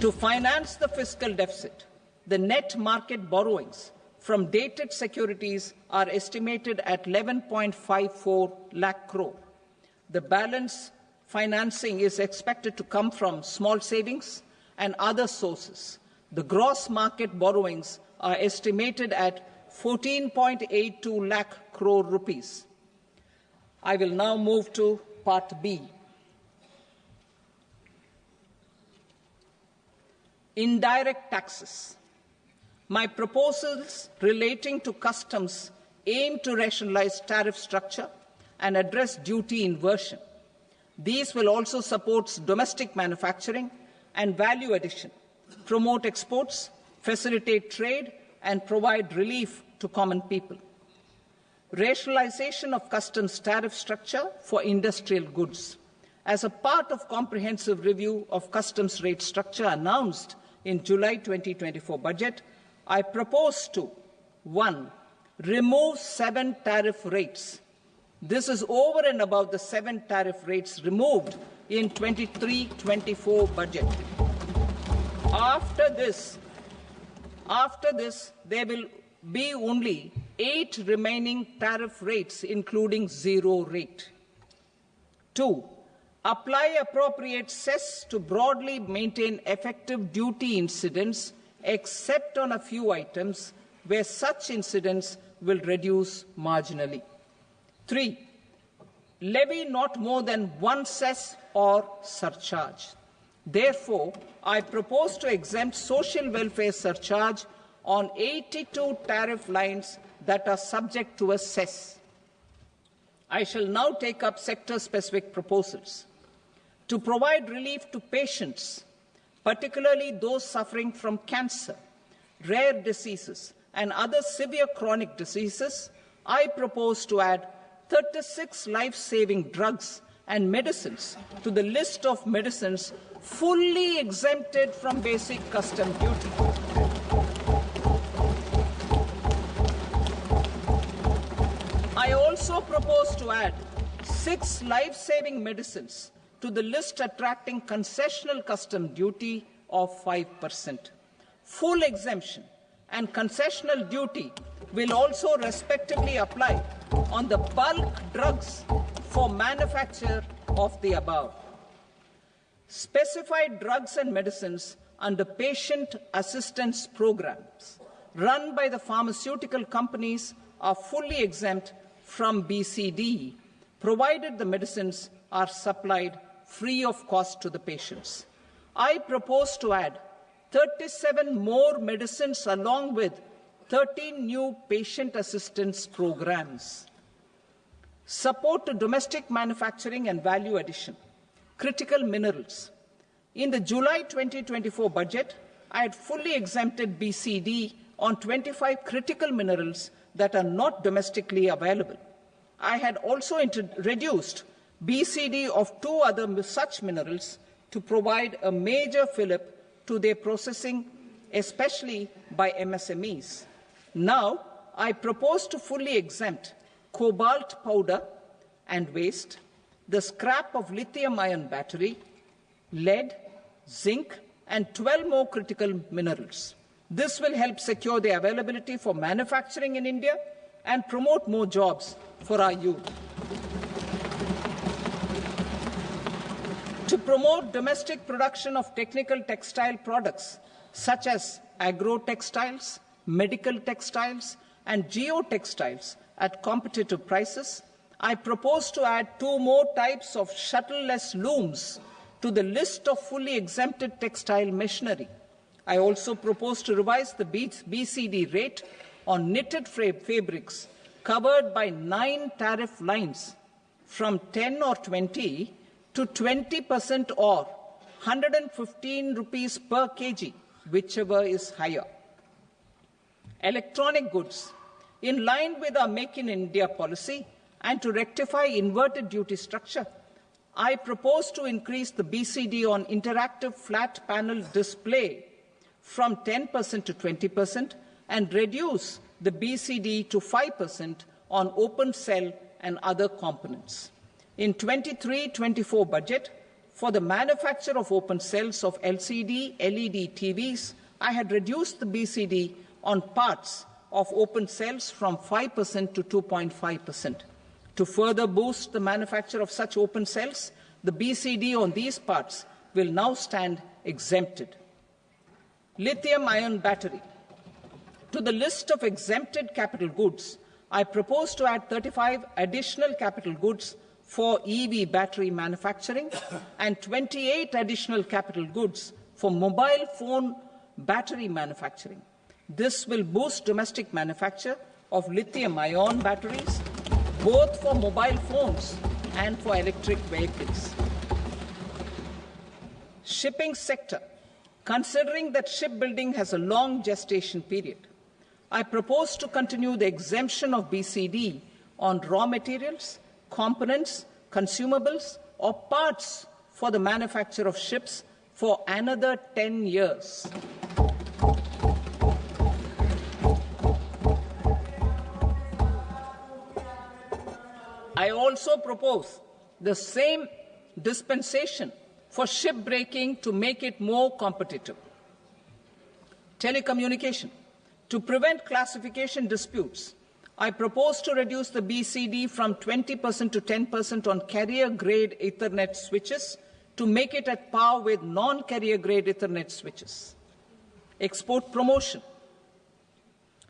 To finance the fiscal deficit, the net market borrowings from dated securities are estimated at 11.54 lakh crore. The balance financing is expected to come from small savings and other sources. The gross market borrowings are estimated at 14.82 lakh crore rupees. I will now move to Part B. Indirect taxes. My proposals relating to customs aim to rationalize tariff structure and address duty inversion. These will also support domestic manufacturing and value addition, promote exports, facilitate trade, and provide relief to common people. Rationalization of customs tariff structure for industrial goods. As a part of comprehensive review of customs rate structure announced in July 2024 budget, I propose to 1. Remove 7 tariff rates. This is over and above the 7 tariff rates removed in 23-24 budget. After this, there will be only 8 remaining tariff rates, including 0 rate. 2. Apply appropriate cess to broadly maintain effective duty incidence, except on a few items where such incidence will reduce marginally. 3. Levy not more than 1 cess or surcharge. Therefore, I propose to exempt social welfare surcharge on 82 tariff lines that are subject to a cess. I shall now take up sector-specific proposals. To provide relief to patients, particularly those suffering from cancer, rare diseases, and other severe chronic diseases, I propose to add 36 life-saving drugs and medicines to the list of medicines fully exempted from basic custom duty. I also propose to add 6 life-saving medicines to the list attracting concessional custom duty of 5%. Full exemption and concessional duty will also respectively apply on the bulk drugs for manufacture of the above. Specified drugs and medicines under patient assistance programs run by the pharmaceutical companies are fully exempt from BCD, provided the medicines are supplied free of cost to the patients. I propose to add 37 more medicines along with 13 new patient assistance programs. Support to domestic manufacturing and value addition. Critical minerals. In the July 2024 budget, I had fully exempted BCD on 25 critical minerals that are not domestically available. I had also reduced BCD of 2 other such minerals to provide a major fillip to their processing, especially by MSMEs. Now, I propose to fully exempt cobalt powder and waste, the scrap of lithium-ion battery, lead, zinc, and 12 more critical minerals. This will help secure their availability for manufacturing in India and promote more jobs for our youth. To promote domestic production of technical textile products such as agro-textiles, medical textiles, and geotextiles at competitive prices, I propose to add 2 more types of shuttle-less looms to the list of fully exempted textile machinery. I also propose to revise the BCD rate on knitted fabrics covered by 9 tariff lines from 10 or 20 to 20% or 115 rupees per kg, whichever is higher. Electronic goods. In line with our Make in India policy and to rectify inverted duty structure, I propose to increase the BCD on interactive flat panel display from 10% to 20% and reduce the BCD to 5% on open cell and other components. In 23-24 budget, for the manufacture of open cells of LCD, LED TVs, I had reduced the BCD on parts of open cells from 5% to 2.5%. To further boost the manufacture of such open cells, the BCD on these parts will now stand exempted. Lithium-ion battery. To the list of exempted capital goods, I propose to add 35 additional capital goods for EV battery manufacturing and 28 additional capital goods for mobile phone battery manufacturing. This will boost domestic manufacture of lithium-ion batteries, both for mobile phones and for electric vehicles. Shipping sector. Considering that shipbuilding has a long gestation period, I propose to continue the exemption of BCD on raw materials, components, consumables, or parts for the manufacture of ships for another 10 years. I also propose the same dispensation for shipbreaking to make it more competitive. Telecommunication. To prevent classification disputes, I propose to reduce the BCD from 20% to 10% on carrier-grade Ethernet switches to make it at par with non-carrier-grade Ethernet switches. Export promotion.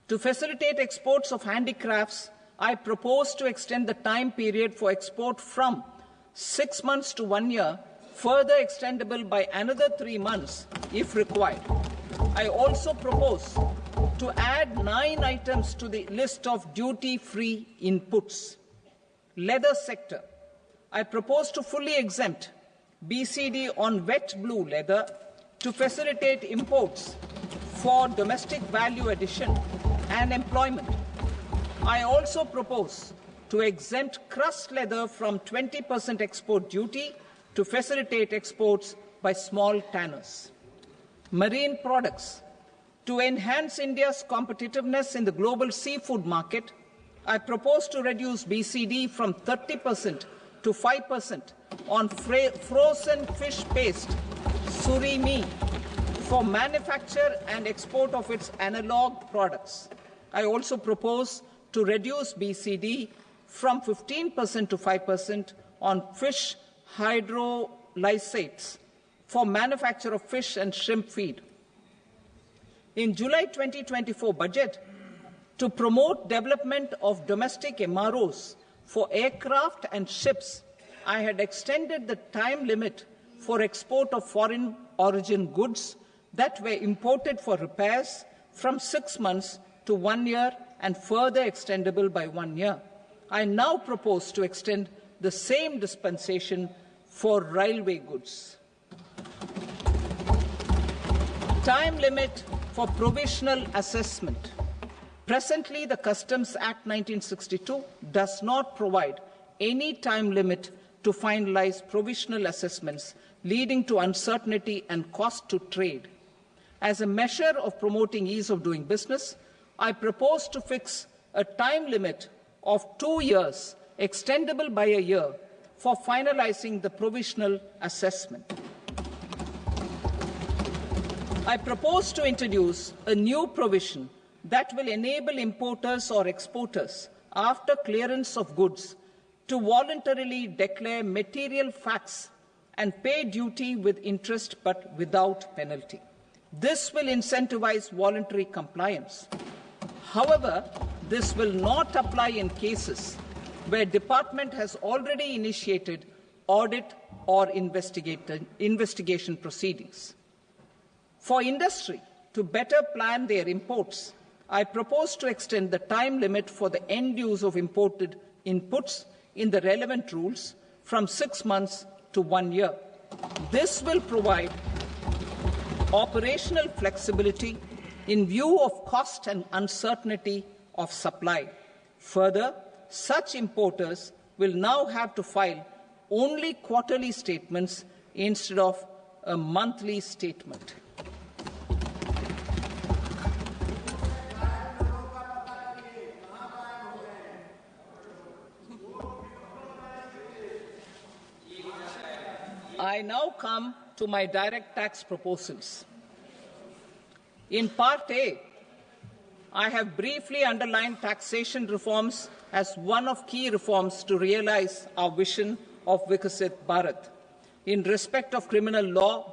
To facilitate exports of handicrafts, I propose to extend the time period for export from 6 months to 1 year, further extendable by another 3 months if required. I also propose to add 9 items to the list of duty-free inputs. Leather sector. I propose to fully exempt BCD on wet blue leather to facilitate imports for domestic value addition and employment. I also propose to exempt crust leather from 20% export duty to facilitate exports by small tanners. Marine products. To enhance India's competitiveness in the global seafood market, I propose to reduce BCD from 30% to 5% on frozen fish paste, surimi, for manufacture and export of its analog products. I also propose to reduce BCD from 15% to 5% on fish hydrolysates for manufacture of fish and shrimp feed. In July 2024 budget, to promote development of domestic MROs for aircraft and ships, I had extended the time limit for export of foreign origin goods that were imported for repairs from 6 months to 1 year and further extendable by 1 year. I now propose to extend the same dispensation for railway goods. Time limit for provisional assessment. Presently, the Customs Act 1962 does not provide any time limit to finalize provisional assessments, leading to uncertainty and cost to trade. As a measure of promoting ease of doing business, I propose to fix a time limit of 2 years, extendable by a year, for finalizing the provisional assessment. I propose to introduce a new provision that will enable importers or exporters, after clearance of goods, to voluntarily declare material facts and pay duty with interest but without penalty. This will incentivize voluntary compliance. However, this will not apply in cases where department has already initiated audit or investigation proceedings. For industry to better plan their imports, I propose to extend the time limit for the end use of imported inputs in the relevant rules from 6 months to 1 year. This will provide operational flexibility in view of cost and uncertainty of supply. Further, such importers will now have to file only quarterly statements instead of a monthly statement. I now come to my direct tax proposals. In Part A, I have briefly underlined taxation reforms as one of key reforms to realize our vision of Vikasit Bharat. In respect of criminal law,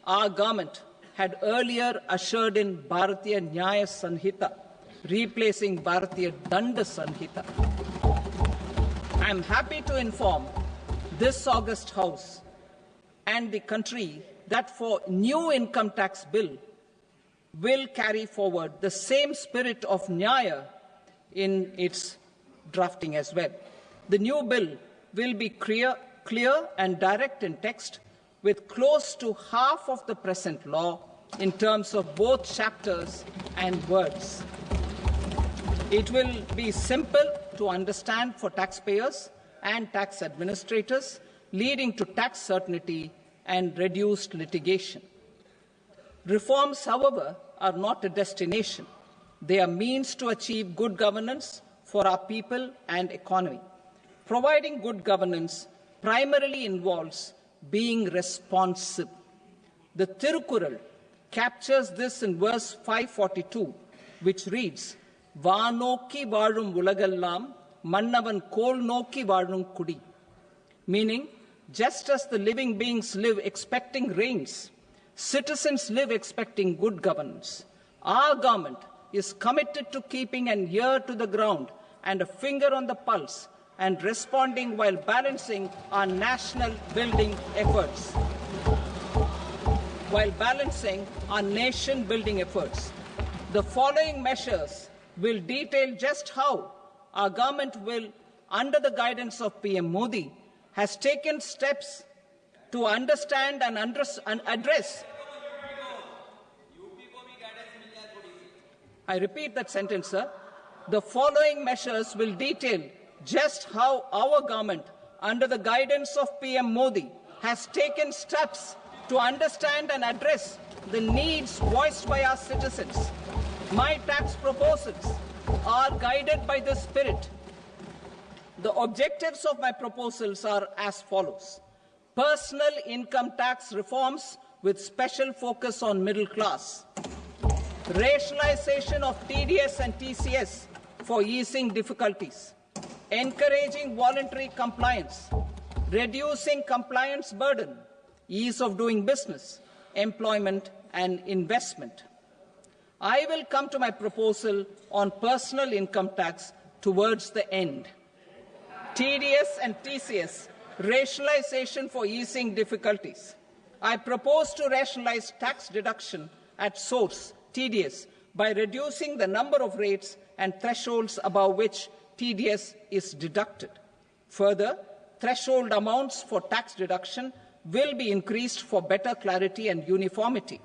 our government had earlier ushered in Bharatiya Nyaya Sanhita, replacing Bharatiya Danda Sanhita. I am happy to inform this august House and the country that for new income tax bill will carry forward the same spirit of Nyaya in its drafting as well. The new bill will be clear and direct in text, with close to half of the present law in terms of both chapters and words. It will be simple to understand for taxpayers and tax administrators, leading to tax certainty and reduced litigation. Reforms, however, are not a destination. They are means to achieve good governance for our people and economy. Providing good governance primarily involves being responsive. The Tirukural captures this in verse 542, which reads, "Vaanokki vaazhum ulagallam, mannavan kol nokki vaazhum kudi," meaning, just as the living beings live expecting rains, citizens live expecting good governance. Our government is committed to keeping an ear to the ground and a finger on the pulse and responding while balancing our national building efforts. The following measures will detail just how our government will, under the guidance of PM Modi, has taken steps to understand and address. I repeat that sentence, sir. The following measures will detail just how our government, under the guidance of PM Modi, has taken steps to understand and address the needs voiced by our citizens. My tax proposals are guided by this spirit. The objectives of my proposals are as follows: personal income tax reforms with special focus on middle class, rationalization of TDS and TCS for easing difficulties, encouraging voluntary compliance, reducing compliance burden, ease of doing business, employment and investment. I will come to my proposal on personal income tax towards the end. TDS and TCS, rationalization for easing difficulties. I propose to rationalize tax deduction at source, TDS, by reducing the number of rates and thresholds above which TDS is deducted. Further, threshold amounts for tax deduction will be increased for better clarity and uniformity.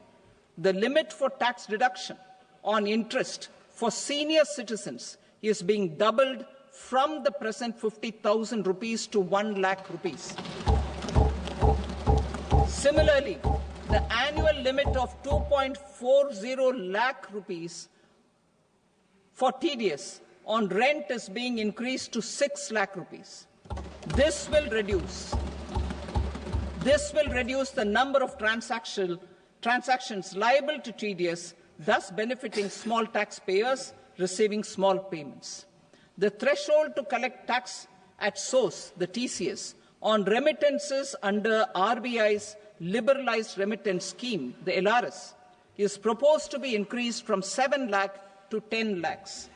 The limit for tax deduction on interest for senior citizens is being doubled from the present 50,000 rupees to 1 lakh rupees. Similarly, the annual limit of 2.40 lakh rupees for TDS on rent is being increased to 6 lakh rupees. This will reduce the number of transactions liable to TDS, thus benefiting small taxpayers receiving small payments. The threshold to collect tax at source, the TCS, on remittances under RBI's liberalized remittance scheme, the LRS, is proposed to be increased from 7 lakh to 10 lakhs.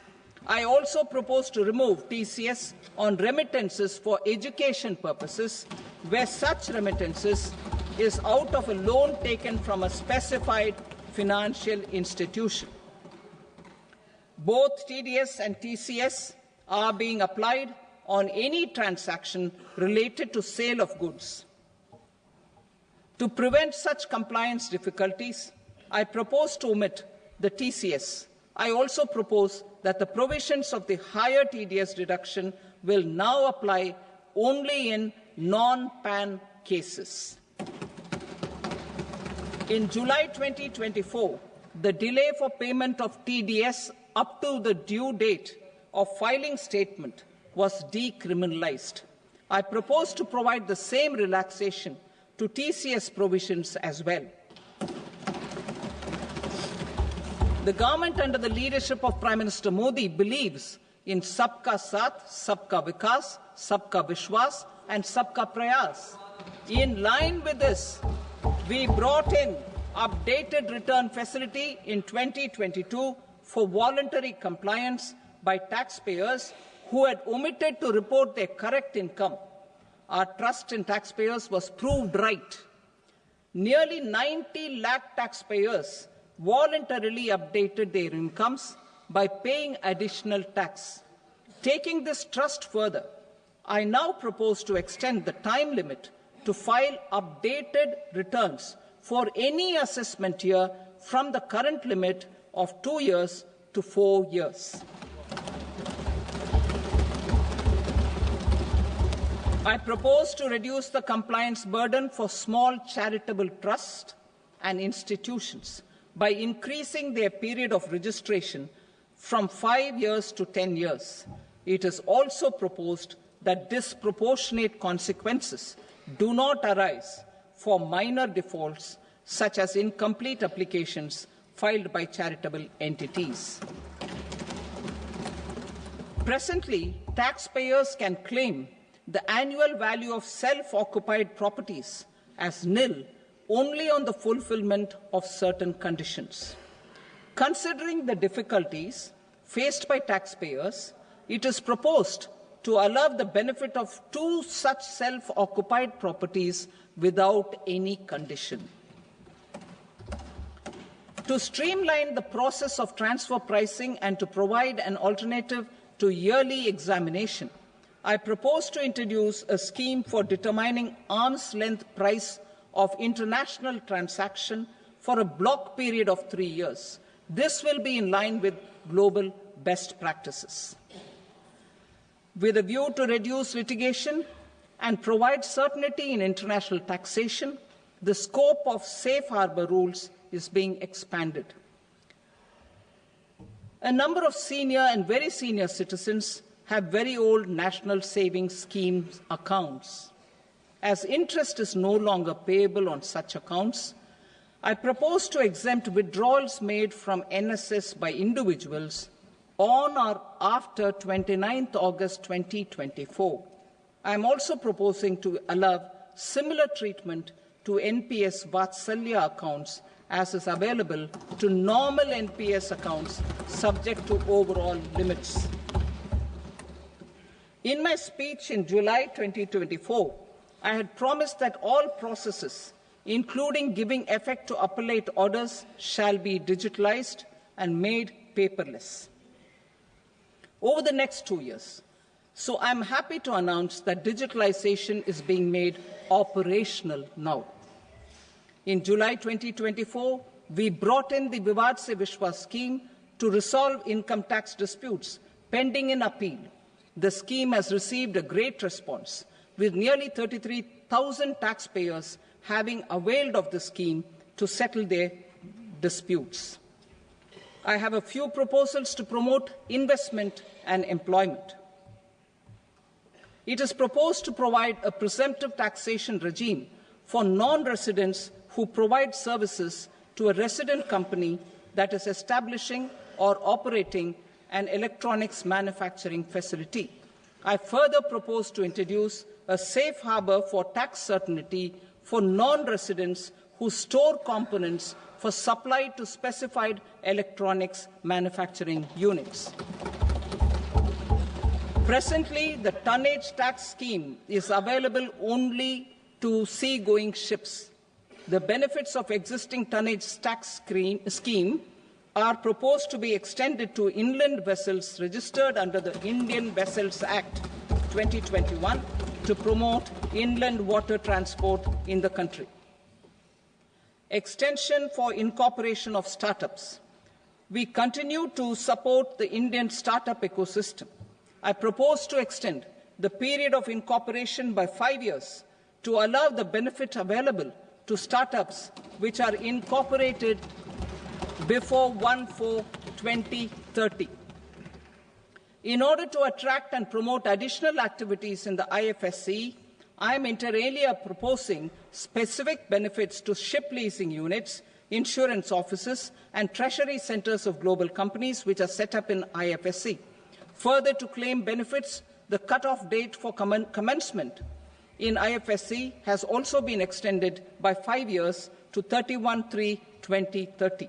I also propose to remove TCS on remittances for education purposes, where such remittances is out of a loan taken from a specified financial institution. Both TDS and TCS are being applied on any transaction related to sale of goods. To prevent such compliance difficulties, I propose to omit the TCS. I also propose that the provisions of the higher TDS deduction will now apply only in non-PAN cases. In July 2024, the delay for payment of TDS up to the due date of filing statement was decriminalized. I propose to provide the same relaxation to TCS provisions as well. The government under the leadership of Prime Minister Modi believes in Sabka Saath, Sabka Vikas, Sabka Vishwas and Sabka Prayas. In line with this, we brought in updated return facility in 2022 for voluntary compliance by taxpayers who had omitted to report their correct income. Our trust in taxpayers was proved right. Nearly 90 lakh taxpayers voluntarily updated their incomes by paying additional tax. Taking this trust further, I now propose to extend the time limit to file updated returns for any assessment year from the current limit of 2 years to 4 years. I propose to reduce the compliance burden for small charitable trusts and institutions by increasing their period of registration from 5 years to 10 years. It is also proposed that disproportionate consequences do not arise for minor defaults such as incomplete applications filed by charitable entities. Presently, taxpayers can claim the annual value of self-occupied properties as nil only on the fulfillment of certain conditions. Considering the difficulties faced by taxpayers, it is proposed to allow the benefit of 2 such self-occupied properties without any condition. To streamline the process of transfer pricing and to provide an alternative to yearly examination, I propose to introduce a scheme for determining arm's length price of international transaction for a block period of 3 years. This will be in line with global best practices. With a view to reduce litigation and provide certainty in international taxation, the scope of safe harbor rules is being expanded. A number of senior and very senior citizens have very old national savings scheme accounts. As interest is no longer payable on such accounts, I propose to exempt withdrawals made from NSS by individuals on or after 29th August 2024. I am also proposing to allow similar treatment to NPS Vatsalya accounts as is available to normal NPS accounts subject to overall limits. In my speech in July 2024, I had promised that all processes, including giving effect to appellate orders, shall be digitalized and made paperless over the next 2 years. So I'm happy to announce that digitalization is being made operational now. In July 2024, we brought in the Vivad Se Vishwas scheme to resolve income tax disputes pending in appeal. The scheme has received a great response, with nearly 33,000 taxpayers having availed of the scheme to settle their disputes. I have a few proposals to promote investment and employment. It is proposed to provide a presumptive taxation regime for non-residents who provide services to a resident company that is establishing or operating an electronics manufacturing facility. I further propose to introduce a safe harbor for tax certainty for non-residents who store components for supply to specified electronics manufacturing units. Presently, the tonnage tax scheme is available only to sea-going ships. The benefits of existing tonnage tax scheme are proposed to be extended to inland vessels registered under the Indian Vessels Act 2021 to promote inland water transport in the country. Extension for incorporation of startups. We continue to support the Indian startup ecosystem. I propose to extend the period of incorporation by 5 years to allow the benefit available to startups which are incorporated before 1/4/2030. In order to attract and promote additional activities in the IFSC, I am inter alia proposing specific benefits to ship leasing units, insurance offices, and treasury centers of global companies which are set up in IFSC. Further, to claim benefits, the cut-off date for commencement in IFSC has also been extended by 5 years to 31/3/2030.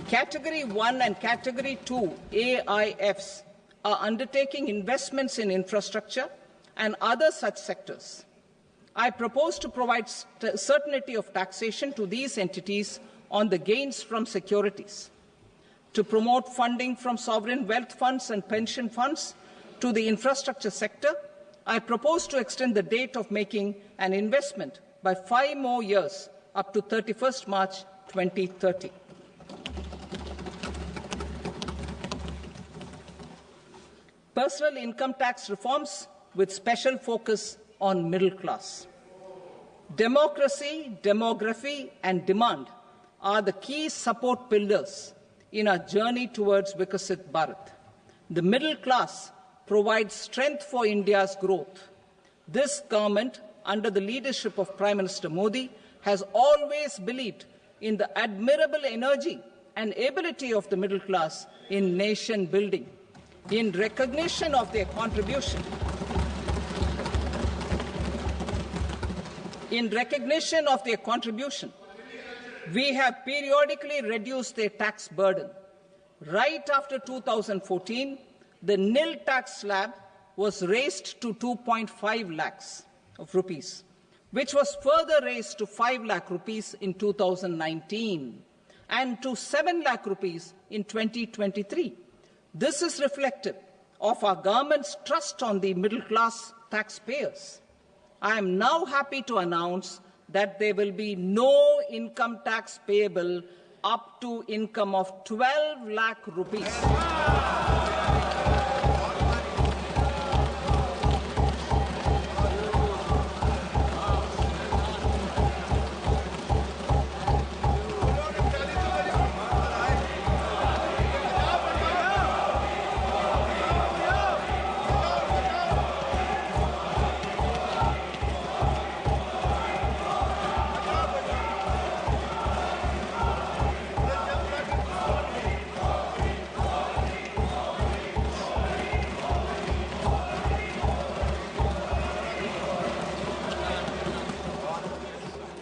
Category 1 and Category 2 AIFs are undertaking investments in infrastructure and other such sectors. I propose to provide certainty of taxation to these entities on the gains from securities. to promote funding from sovereign wealth funds and pension funds to the infrastructure sector, I propose to extend the date of making an investment by 5 more years up to 31st March 2030. Personal income tax reforms with special focus on middle class. Democracy, demography, and demand are the key support pillars in our journey towards Vikasit Bharat. The middle class provides strength for India's growth. This government, under the leadership of Prime Minister Modi, has always believed in the admirable energy and ability of the middle class in nation building. In recognition of their contribution, we have periodically reduced their tax burden. Right after 2014, the nil tax slab was raised to 2.5 lakhs of rupees, which was further raised to 5 lakh rupees in 2019 and to 7 lakh rupees in 2023. This is reflective of our government's trust on the middle-class taxpayers. I am now happy to announce that there will be no income tax payable up to income of 12 lakh rupees.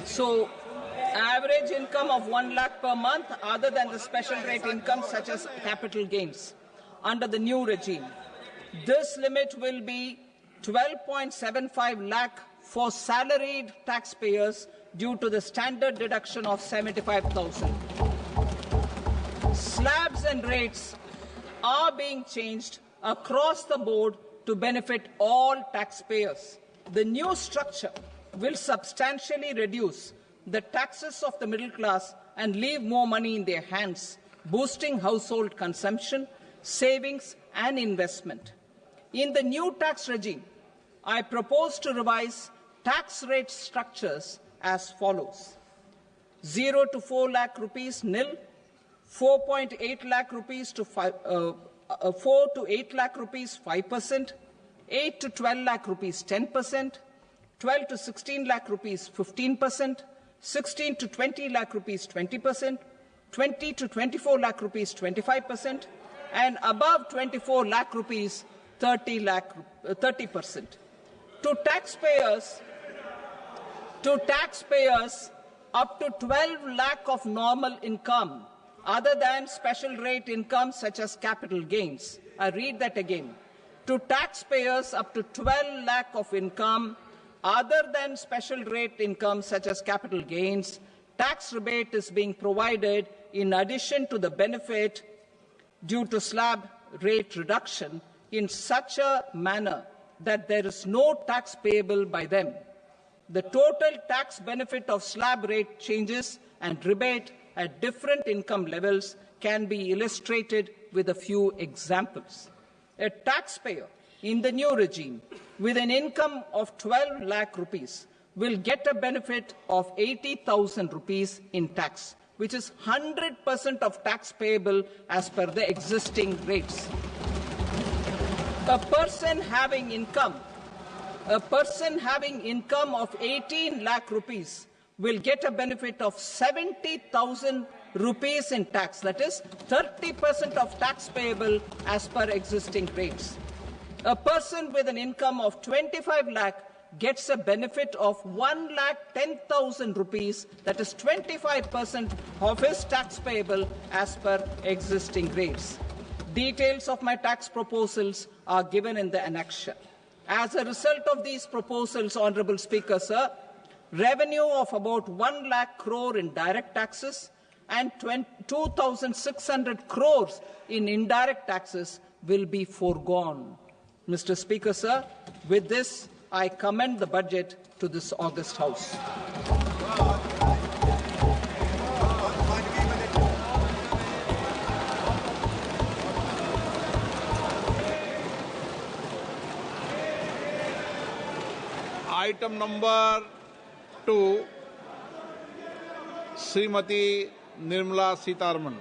So, average income of 1 lakh per month, other than the special rate income such as capital gains, under the new regime. This limit will be 12.75 lakh for salaried taxpayers due to the standard deduction of 75,000. Slabs and rates are being changed across the board to benefit all taxpayers. The new structure will substantially reduce the taxes of the middle class and leave more money in their hands, boosting household consumption, savings, and investment. In the new tax regime, I propose to revise tax rate structures as follows: 0 to 4 lakh rupees nil, 4.8 lakh rupees to 4 to 8 lakh rupees 5%, 8 to 12 lakh rupees 10%, 12 to 16 lakh rupees 15%, 16 to 20 lakh rupees 20%, 20 to 24 lakh rupees 25%, and above 24 lakh rupees 30%. To taxpayers up to 12 lakh of normal income, other than special rate income such as capital gains. I read that again. To taxpayers up to 12 lakh of income, other than special rate income such as capital gains, tax rebate is being provided in addition to the benefit due to slab rate reduction in such a manner that there is no tax payable by them. The total tax benefit of slab rate changes and rebate at different income levels can be illustrated with a few examples. A taxpayer in the new regime with an income of 12 lakh rupees will get a benefit of 80,000 rupees in tax, which is 100% of tax payable as per the existing rates. A person having income of 18 lakh rupees will get a benefit of 70,000 rupees in tax, that is 30% of tax payable as per existing rates. A person with an income of 25 lakh gets a benefit of 1,10,000 rupees, that is 25% of his tax payable as per existing rates. Details of my tax proposals are given in the annexure. As a result of these proposals, Honourable Speaker, sir, revenue of about 1 lakh crore in direct taxes and 2,600 crores in indirect taxes will be foregone. Mr. Speaker, sir, with this, I commend the budget to this august House. Item number 2, Srimati Nirmala Sitharaman.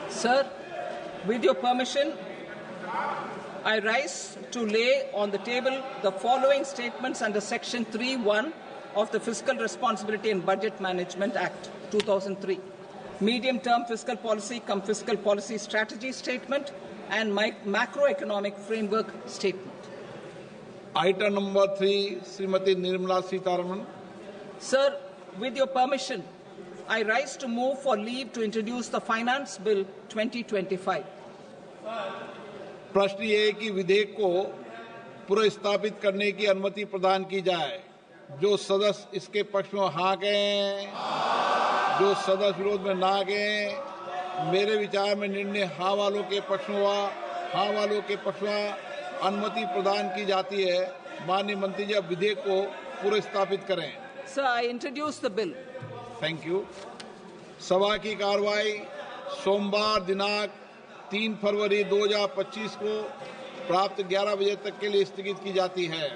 Sir, with your permission, I rise to lay on the table the following statements under Section 3(1) of the Fiscal Responsibility and Budget Management Act 2003. Medium-term fiscal policy cum fiscal policy strategy statement and macroeconomic framework statement. Item number 3, Srimati Nirmala Sitharaman. Sir, with your permission, I rise to move for leave to introduce the Finance Bill 2025. प्रश्न ये है कि विधेयक को पुनर्स्थापित करने की अनुमति प्रदान की जाए। जो सदस्य इसके पक्ष में हाँ कहें, जो सदस्य विरोध में ना कहें। मेरे विचार में निर्णय हाँ वालों के पक्ष में हुआ, हाँ वालों के पक्ष में अनुमति प्रदान की जाती है। माननीय मंत्री जी, अब विधेयक को पुनर्स्थापित करें। Sir, I introduce the bill. Thank you. सभा की कार्रवाई सोमवार दिनांक 3 फरवरी 2025 को प्राप्त 11 बजे तक के लिए स्थगित की जाती है।